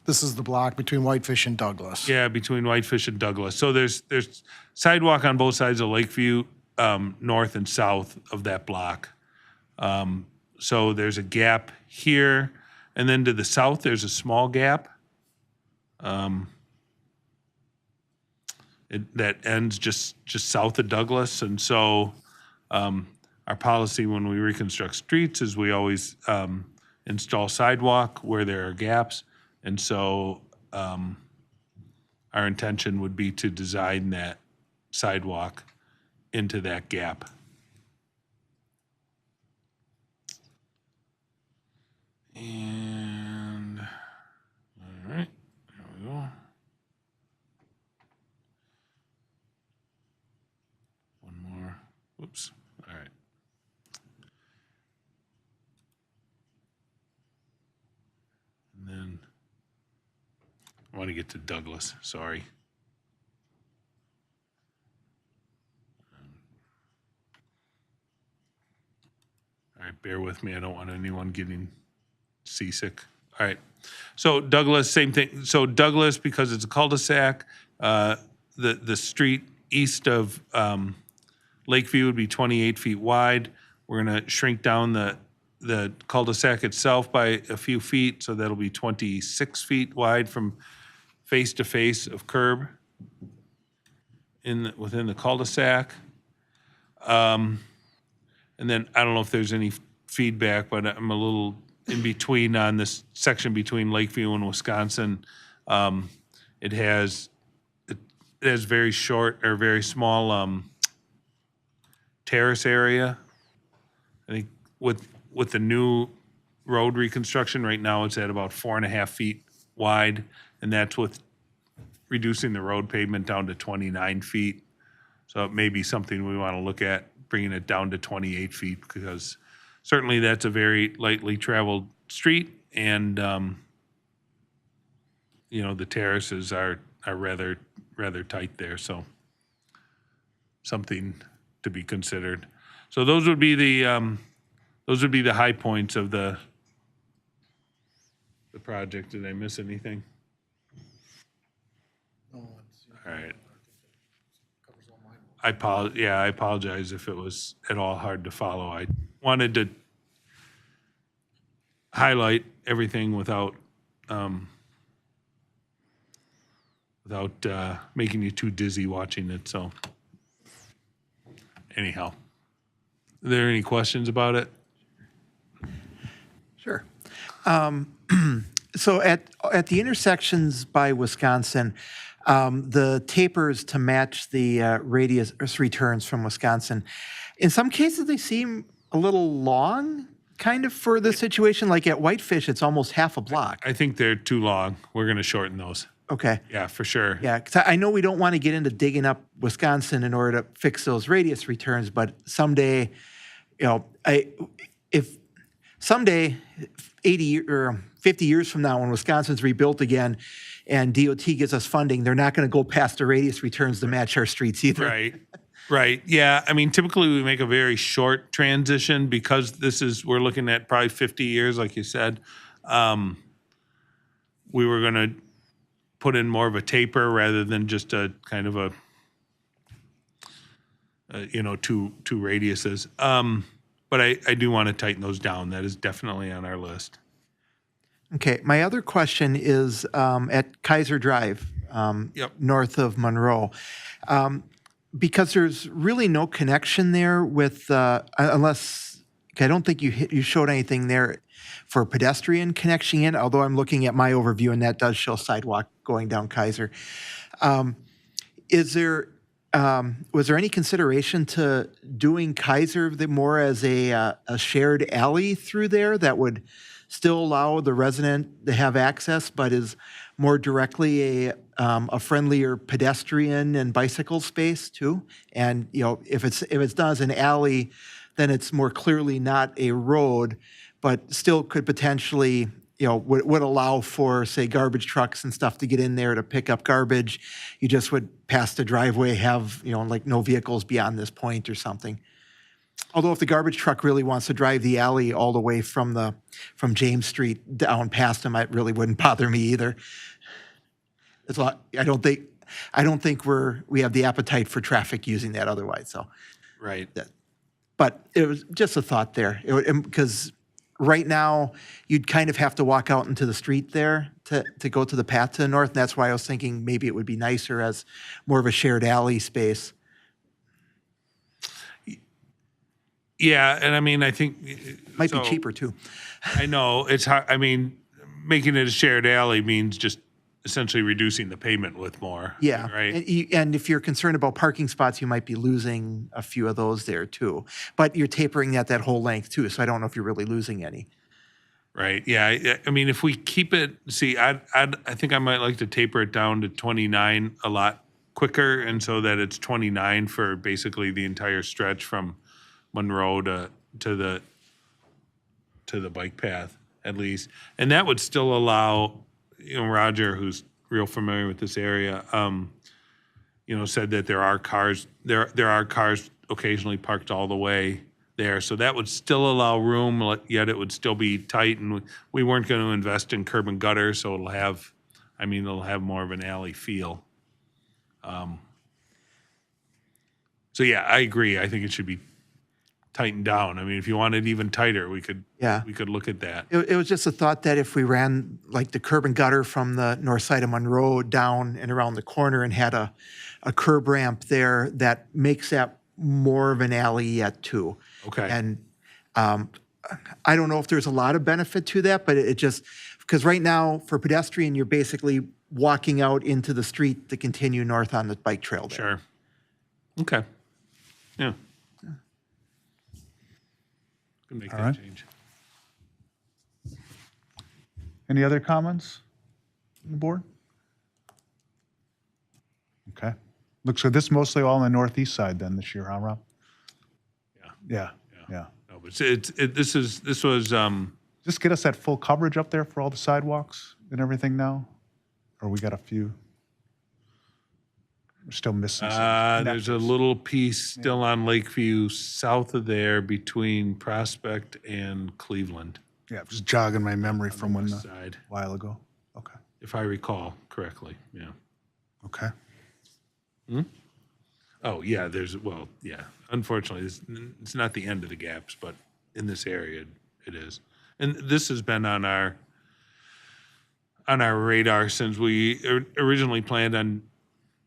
Speaker 3: This is the block between Whitefish and Douglas.
Speaker 5: Yeah, between Whitefish and Douglas. So there's sidewalk on both sides of Lakeview. north and south of that block. So there's a gap here, and then to the south, there's a small gap. That ends just south of Douglas, and so our policy when we reconstruct streets is we always install sidewalk where there are gaps, and so our intention would be to design that sidewalk into that gap. And, all right, there we go. One more, whoops, all right. And then, I want to get to Douglas, sorry. All right, bear with me, I don't want anyone getting seasick. All right. So Douglas, same thing. So Douglas, because it's a cul-de-sac, the street east of Lakeview would be 28 feet wide. We're going to shrink down the cul-de-sac itself by a few feet, so that'll be 26 feet wide from face to face of curb within the cul-de-sac. And then I don't know if there's any feedback, but I'm a little in between on this section between Lakeview and Wisconsin. It has very short or very small terrace area. I think with the new road reconstruction right now, it's at about 4.5 feet wide, and that's with reducing the road pavement down to 29 feet. So it may be something we want to look at, bringing it down to 28 feet, because certainly that's a very lightly traveled street, and the terraces are rather tight there, so something to be considered. So those would be the high points of the project. Did I miss anything? All right. I apologize if it was at all hard to follow. I wanted to highlight everything without making you too dizzy watching it, so anyhow. Are there any questions about it?
Speaker 2: Sure. So at the intersections by Wisconsin, the tapers to match the radius returns from Wisconsin, in some cases they seem a little long, kind of for the situation. Like at Whitefish, it's almost half a block.
Speaker 5: I think they're too long. We're going to shorten those.
Speaker 2: Okay.
Speaker 5: Yeah, for sure.
Speaker 2: Yeah, because I know we don't want to get into digging up Wisconsin in order to fix those radius returns, but someday, if someday 80 or 50 years from now when Wisconsin's rebuilt again and DOT gives us funding, they're not going to go past the radius returns to match our streets either.
Speaker 5: Right. Yeah. I mean, typically we make a very short transition because we're looking at probably 50 years, like you said. We were going to put in more of a taper rather than just a kind of two radiuses. But I do want to tighten those down. That is definitely on our list.
Speaker 2: Okay. My other question is at Kaiser Drive, north of Monroe. Because there's really no connection there with, unless, I don't think you showed anything there for pedestrian connection in, although I'm looking at my overview and that does show sidewalk going down Kaiser. Was there any consideration to doing Kaiser more as a shared alley through there that would still allow the resident to have access, but is more directly a friendlier pedestrian and bicycle space too? And if it's done as an alley, then it's more clearly not a road, but still could potentially would allow for, say, garbage trucks and stuff to get in there to pick up garbage. You just would pass the driveway, have like no vehicles beyond this point or something. Although if the garbage truck really wants to drive the alley all the way from James Street down past him, it really wouldn't bother me either. I don't think we have the appetite for traffic using that otherwise. So,
Speaker 5: Right.
Speaker 2: But it was just a thought there, because right now, you'd kind of have to walk out into the street there to go to the path to the north, and that's why I was thinking maybe it would be nicer as more of a shared alley space.
Speaker 5: Yeah, and I mean, I think.
Speaker 2: Might be
Speaker 5: so,
Speaker 2: cheaper, too.
Speaker 5: I know, it's hard, I mean, making it a shared alley means just essentially reducing the payment with more.
Speaker 2: Yeah.
Speaker 5: Right?
Speaker 2: And if you're concerned about parking spots, you might be losing a few of those there, too. But you're tapering that whole length, too, so I don't know if you're really losing any.
Speaker 5: Right, yeah, I mean, if we keep it, see, I think I might like to taper it down to 29 a lot quicker, and so that it's 29 for basically the entire stretch from Monroe to the bike path, at least. And that would still allow, Roger, who's real familiar with this area, said that there are cars occasionally parked all the way there. So that would still allow room, yet it would still be tight. And we weren't going to invest in curb and gutter, so it'll have more of an alley feel. So yeah, I agree. I think it should be tightened down. I mean, if you want it even tighter, we could look at that.
Speaker 2: It was just a thought that if we ran like the curb and gutter from the north side of Monroe down and around the corner and had a curb ramp there, that makes that more of an alley yet too.
Speaker 5: Okay.
Speaker 2: And I don't know if there's a lot of benefit to that, but it just, because right now for pedestrian, you're basically walking out into the street to continue north on the bike trail there.
Speaker 5: Sure. Okay. Yeah. Could make
Speaker 1: All
Speaker 5: that
Speaker 1: right.
Speaker 5: change.
Speaker 1: Any other comments on the board? Okay. Looks like this is mostly all on the northeast side then this year, huh, Rob?
Speaker 5: Yeah.
Speaker 1: Yeah.
Speaker 5: No, but this was
Speaker 1: Just get us that full coverage up there for all the sidewalks and everything now? Or we got a few? We're still missing some.
Speaker 5: there's a little piece still on Lakeview south of there between Prospect and Cleveland
Speaker 1: Yeah, just jogging my memory from when
Speaker 5: west
Speaker 1: a
Speaker 5: side,
Speaker 1: while ago. Okay.
Speaker 5: if I recall correctly. Yeah.
Speaker 1: Okay.
Speaker 5: Oh, yeah, unfortunately, it's not the end of the gaps, but in this area, it is. And this has been on our radar since we originally planned on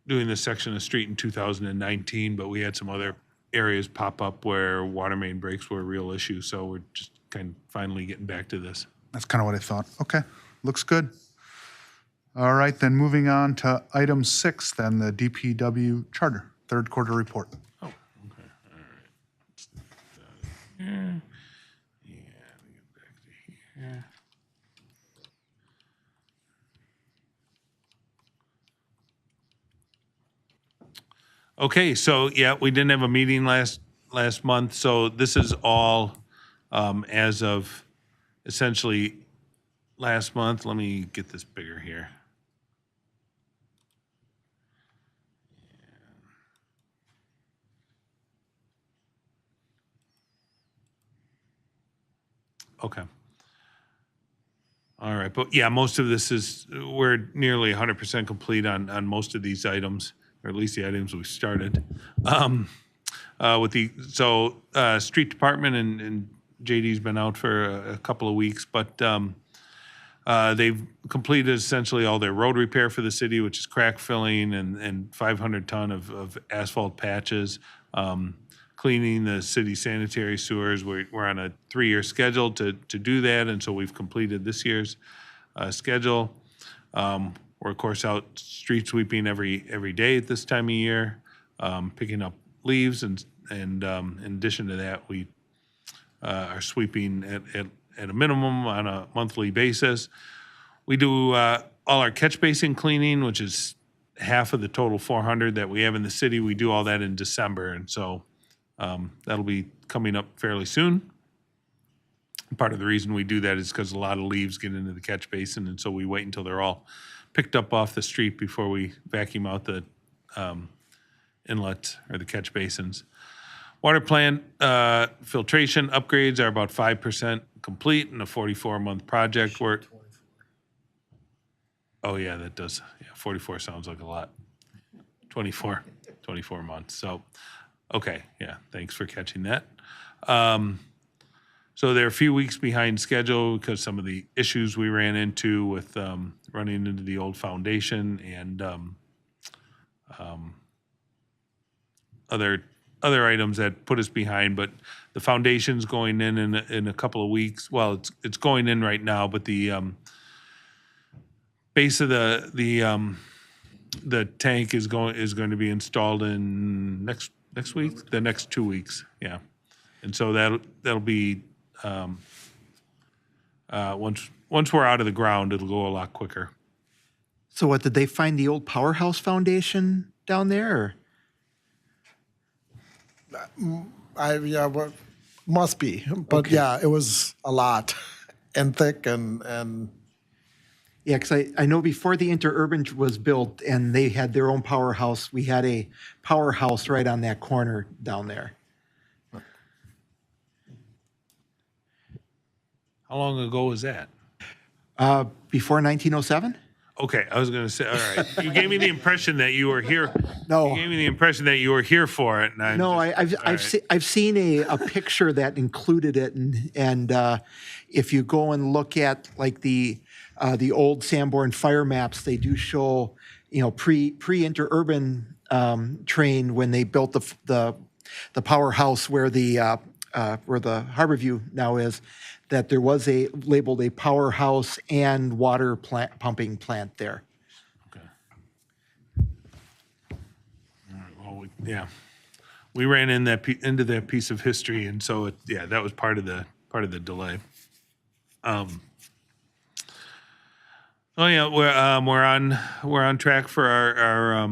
Speaker 5: doing this section of street in 2019, but we had some other areas pop up where water main breaks were a real issue, so we're just kind of finally getting back to this.
Speaker 1: That's kind of what I thought. Okay, looks good. All right, then moving on to item 6, then the DPW charter, third quarter report.
Speaker 5: Oh, okay, all right. Yeah, let me get back to here. Okay, so yeah, we didn't have a meeting last month, so this is all as of essentially last month. Let me get this bigger here. Okay. All right, but yeah, most of this we're nearly 100% complete on most of these items, or at least the items we started. Street department and JD's been out for a couple of weeks, but they've completed essentially all their road repair for the city, which is crack filling and 500 ton of asphalt patches. Cleaning the city sanitary sewers. We're on a 3-year schedule to do that, and so we've completed this year's schedule. We're of course out street sweeping every day at this time of year, picking up leaves, and in addition to that, we are sweeping at a minimum on a monthly basis. We do all our catch basin cleaning, which is half of the total 400 that we have in the city. We do all that in December, and so that'll be coming up fairly soon. Part of the reason we do that is because a lot of leaves get into the catch basin, and so we wait until they're all picked up off the street before we vacuum out the inlets or the catch basins. Water plant filtration upgrades are about 5% complete in a 44-month project. Oh yeah, that does. Yeah, 44 sounds like a lot. 24 months. So Okay, yeah, thanks for catching that. So they're a few weeks behind schedule because some of the issues we ran into with running into the old foundation and other items that put us behind. But the foundation's going in a couple of weeks. Well, it's going in right now, but the base of the tank is going to be installed in next week, the next 2 weeks, yeah. And so that'll be once we're out of the ground, it'll go a lot quicker.
Speaker 2: So what, did they find the old powerhouse foundation down there? Or?
Speaker 3: Well, must be, but yeah, it was a lot and thick and
Speaker 2: Yeah, because I know before the interurban was built and they had their own powerhouse, we had a powerhouse right on that corner down there.
Speaker 5: How long ago was that?
Speaker 2: Before 1907?
Speaker 5: Okay, I was going to say, all right. You gave me the impression that you were here.
Speaker 2: No.
Speaker 5: You gave me the impression that you were here for it, and I'm
Speaker 2: No,
Speaker 5: just- all right.
Speaker 2: I've seen a picture that included it, and if you go and look at like the old Sanborn fire maps, they do show, you know, pre-interurban train when they built the powerhouse where the Harborview now is, that there was labeled a powerhouse and water pumping plant there.
Speaker 5: Well, yeah, we ran into that piece of history, and so that was part of the delay. Oh yeah, we're on track for our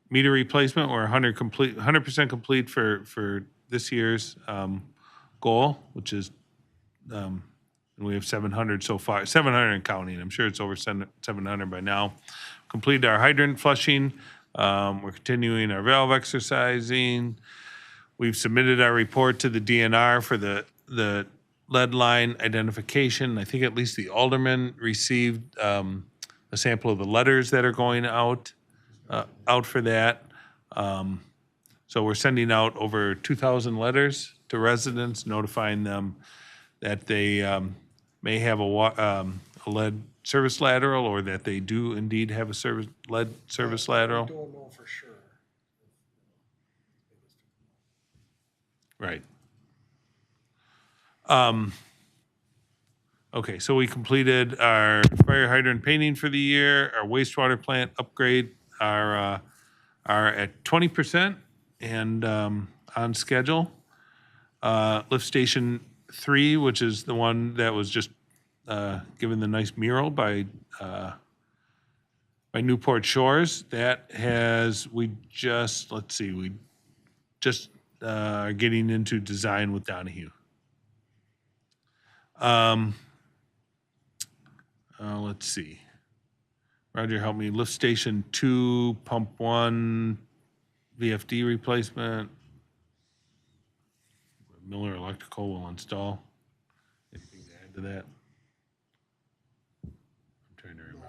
Speaker 5: meter replacement. We're 100% complete for this year's goal, which is and we have 700 so far, 700 and counting. I'm sure it's over 700 by now. Completed our hydrant flushing. We're continuing our valve exercising. We've submitted our report to the DNR for the lead line identification. I think at least the aldermen received a sample of the letters that are going out for that. So we're sending out over 2,000 letters to residents notifying them that they may have a lead service lateral, or that they do indeed have a lead service lateral.
Speaker 3: don't know for sure.
Speaker 5: Right. Okay, so we completed our fire hydrant painting for the year. Our wastewater plant upgrade are at 20% and on schedule. Lift station 3, which is the one that was just given the nice mural by Newport Shores. We just are getting into design with Donahue. Let's see. Roger, help me. Lift station 2, pump 1, VFD replacement. Miller Electrical will install. Anything to add to that? I'm trying to remember.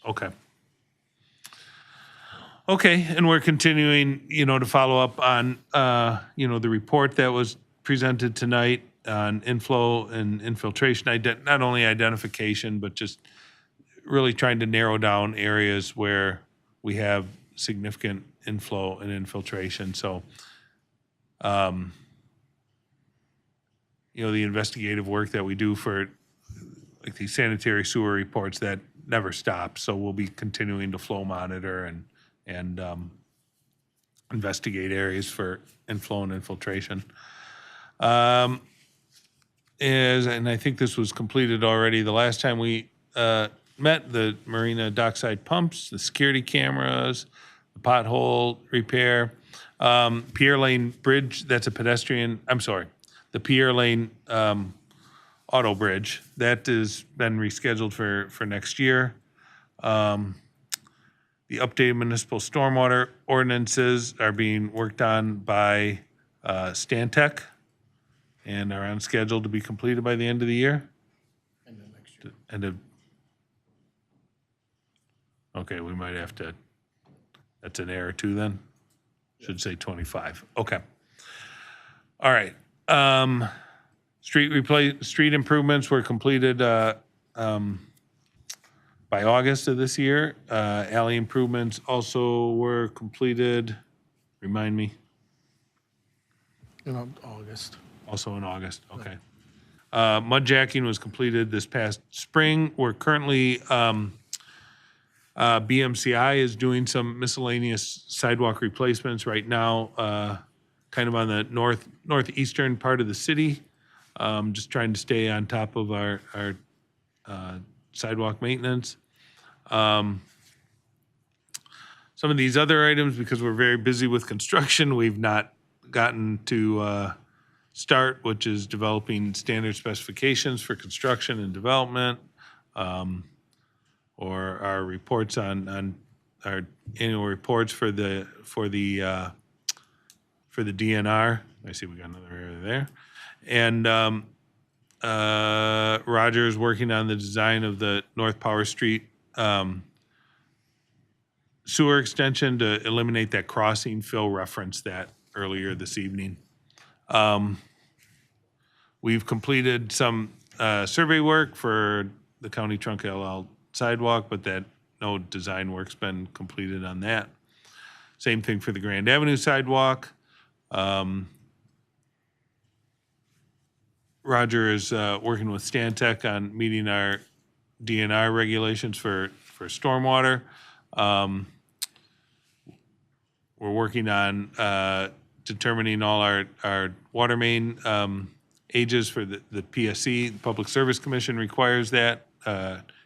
Speaker 5: Okay. Okay, and we're continuing, to follow up on, the report that was presented tonight on inflow and infiltration, not only identification, but just really trying to narrow down areas where we have significant inflow and infiltration. So, the investigative work that we do for like these sanitary sewer reports, that never stops. So we'll be continuing to flow monitor and investigate areas for inflow and infiltration. And I think this was completed already. The last time we met, the marina dockside pumps, the security cameras, the pothole repair, Pierre Lane Bridge, that's a pedestrian, the Pierre Lane auto bridge, that has been rescheduled for next year. The updated municipal stormwater ordinances are being worked on by Stantec and are on schedule to be completed by the end of the year. Okay, we might have to That's an error too then? Should say 25. Okay. All right. Street improvements were completed by August of this year. Alley improvements also were completed, remind me,
Speaker 3: In August.
Speaker 5: also in August, okay. Mud jacking was completed this past spring. We're currently, BMCI is doing some miscellaneous sidewalk replacements right now, kind of on the northeastern part of the city. Just trying to stay on top of our sidewalk maintenance. Some of these other items, because we're very busy with construction, we've not gotten to start, which is developing standard specifications for construction and development, or our reports on our annual reports for the DNR. I see we got another error there. And Roger is working on the design of the North Power Street sewer extension to eliminate that crossing. Phil referenced that earlier this evening. We've completed some survey work for the County Trunk LL sidewalk, but that no design work's been completed on that. Same thing for the Grand Avenue sidewalk. Roger is working with Stantec on meeting our DNR regulations for stormwater. We're working on determining all our water main ages for the PSC. The Public Service Commission requires that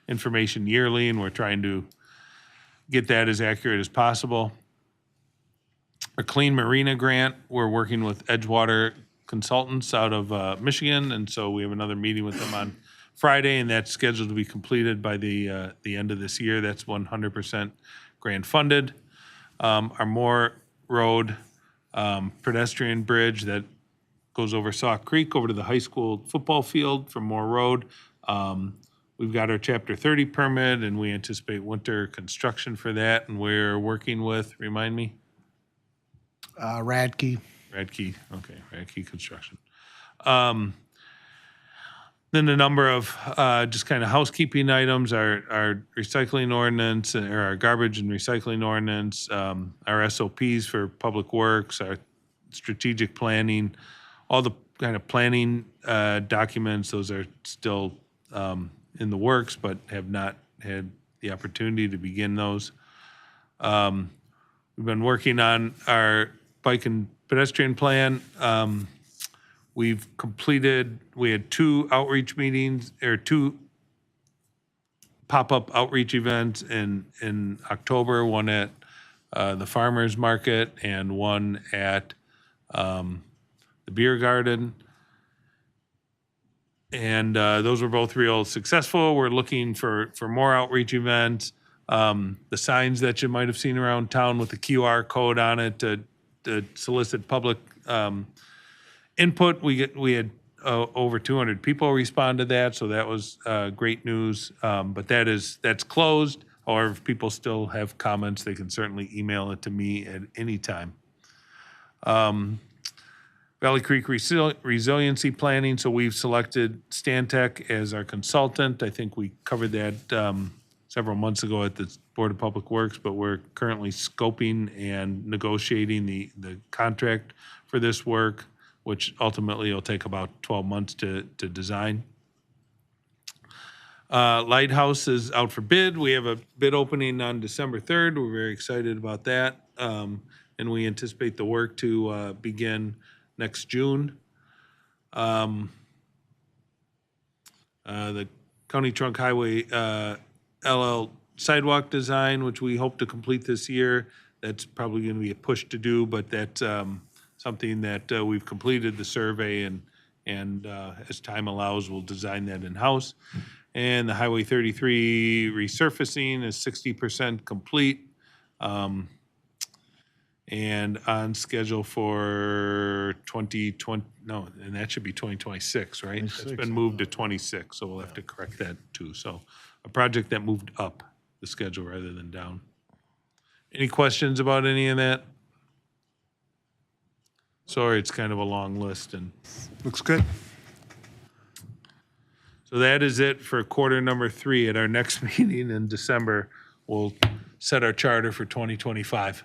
Speaker 5: information yearly, and we're trying to get that as accurate as possible. A Clean Marina grant, we're working with Edgewater Consultants out of Michigan, and so we have another meeting with them on Friday, and that's scheduled to be completed by the end of this year. That's 100% grant funded. Our Moore Road pedestrian bridge that goes over Sauk Creek over to the high school football field from Moore Road. We've got our Chapter 30 permit, and we anticipate winter construction for that, and we're working with, remind me?
Speaker 3: Radke.
Speaker 5: Radke, okay, Radke Construction. Then a number of just kind of housekeeping items, our recycling ordinance, or our garbage and recycling ordinance, our SOPs for public works, our strategic planning, all the kind of planning documents, those are still in the works, but have not had the opportunity to begin those. We've been working on our bike and pedestrian plan. We had 2 outreach meetings, or 2 pop-up outreach events in October, one at the farmer's market and one at the beer garden. And those were both real successful. We're looking for more outreach events. The signs that you might have seen around town with the QR code on it to solicit public input. We had over 200 people respond to that, so that was great news. But that's closed. However, if people still have comments, they can certainly email it to me at any time. Valley Creek Resiliency Planning, so we've selected Stantec as our consultant. I think we covered that several months ago at the Board of Public Works, but we're currently scoping and negotiating the contract for this work, which ultimately will take about 12 months to design. Lighthouse is out for bid. We have a bid opening on December 3rd. We're very excited about that. And we anticipate the work to begin next June. The County Trunk Highway LL sidewalk design, which we hope to complete this year, that's probably going to be a push to do, but that's something that we've completed the survey, and as time allows, we'll design that in-house. And the Highway 33 resurfacing is 60% complete, and on schedule for 2020, no, and that should be 2026, right? It's been moved to 26, so we'll have to correct that too. So a project that moved up the schedule rather than down. Any questions about any of that? Sorry, it's kind of a long list, and
Speaker 1: Looks good.
Speaker 5: so that is it for quarter number 3. At our next meeting in December, we'll set our charter for 2025.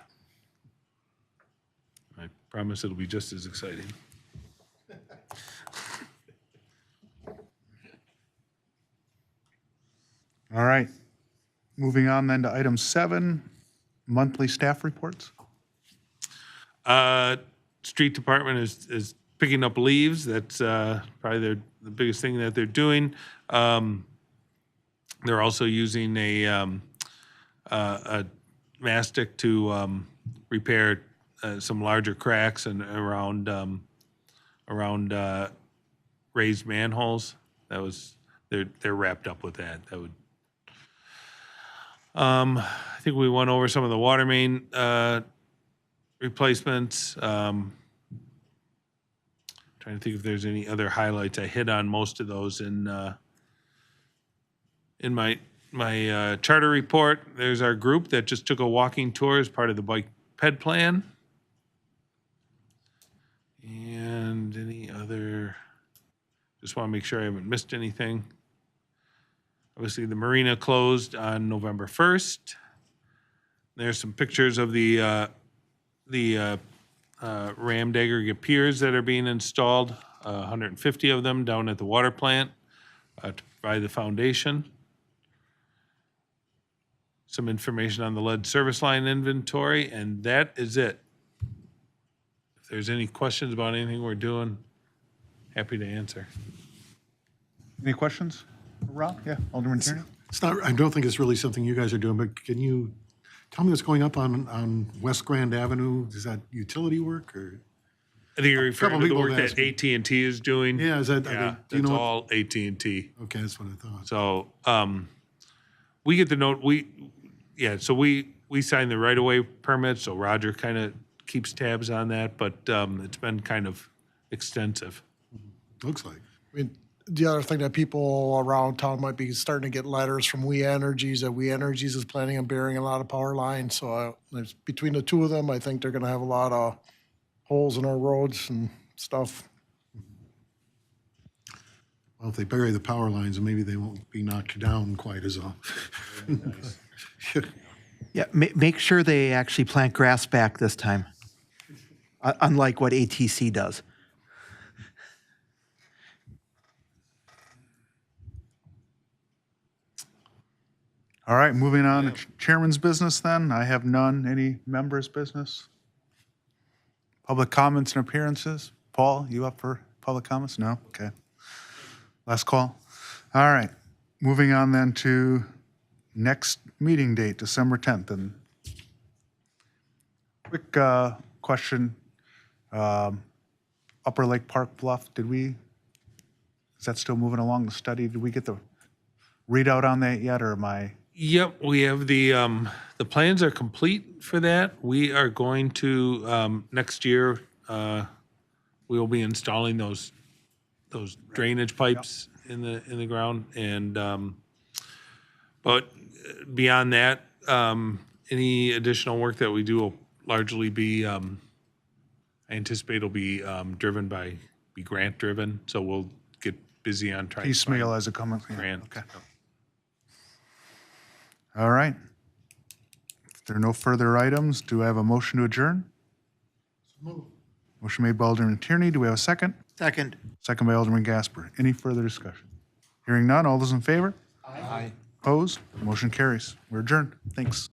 Speaker 5: I promise it'll be just as exciting.
Speaker 1: All right. Moving on then to item 7, monthly staff reports.
Speaker 5: Street department is picking up leaves. That's probably the biggest thing that they're doing. They're also using a mastic to repair some larger cracks and around raised manholes. That was they're wrapped up with that. That would. I think we went over some of the water main replacements. Trying to think if there's any other highlights. I hit on most of those in my charter report. There's our group that just took a walking tour as part of the bike ped plan. And any other, just want to make sure I haven't missed anything. Obviously, the marina closed on November 1st. There's some pictures of the ram aggregate piers that are being installed, 150 of them down at the water plant to provide the foundation. Some information on the lead service line inventory, and that is it. If there's any questions about anything we're doing, happy to answer.
Speaker 1: Any questions? Rob? Yeah, Alderman Tierney?
Speaker 6: It's not, I don't think it's really something you guys are doing, but can you tell me what's going up on West Grand Avenue? Is that utility work or?
Speaker 5: I think you're referring to the
Speaker 6: people
Speaker 5: work
Speaker 6: have
Speaker 5: that
Speaker 6: asked
Speaker 5: AT&T is doing.
Speaker 6: Yeah, is that,
Speaker 5: Yeah,
Speaker 6: do you
Speaker 5: that's
Speaker 6: know?
Speaker 5: all AT&T.
Speaker 6: Okay, that's what I thought.
Speaker 5: So, we get the note, so we sign the right-of-way permit, so Roger kind of keeps tabs on that, but it's been kind of extensive.
Speaker 6: Looks like.
Speaker 3: I mean, the other thing that people around town might be starting to get letters from We Energies, that We Energies is planning on burying a lot of power lines. So between the two of them, I think they're going to have a lot of holes in our roads and stuff.
Speaker 6: Well, if they bury the power lines, then maybe they won't be knocked down quite as often.
Speaker 2: Yeah, make sure they actually plant grass back this time, unlike what ATC does.
Speaker 1: All right, moving on to chairman's business then. I have none. Any members' business? Public comments and appearances? Paul, you up for public comments? No? Okay. Last call. All right, moving on then to next meeting date, December 10th. And quick question, Upper Lake Park Bluff, is that still moving along the study? Did we get the readout on that yet, or am I?
Speaker 5: Yep, we have the plans are complete for that. We are going to, next year, we will be installing those drainage pipes in the ground. And, but beyond that, any additional work that we do will largely be, I anticipate it'll be be grant driven. So we'll get busy on trying to
Speaker 1: Piecemeal
Speaker 5: find
Speaker 1: as it comes? Yeah,
Speaker 5: grant.
Speaker 1: okay. All right. If there are no further items, do I have a motion to adjourn? Motion made by Alderman Tierney. Do we have a second?
Speaker 2: Second.
Speaker 1: Second by Alderman Gasper. Any further discussion? Hearing none, all those in favor? Aye. Opposed? Motion carries. We're adjourned. Thanks.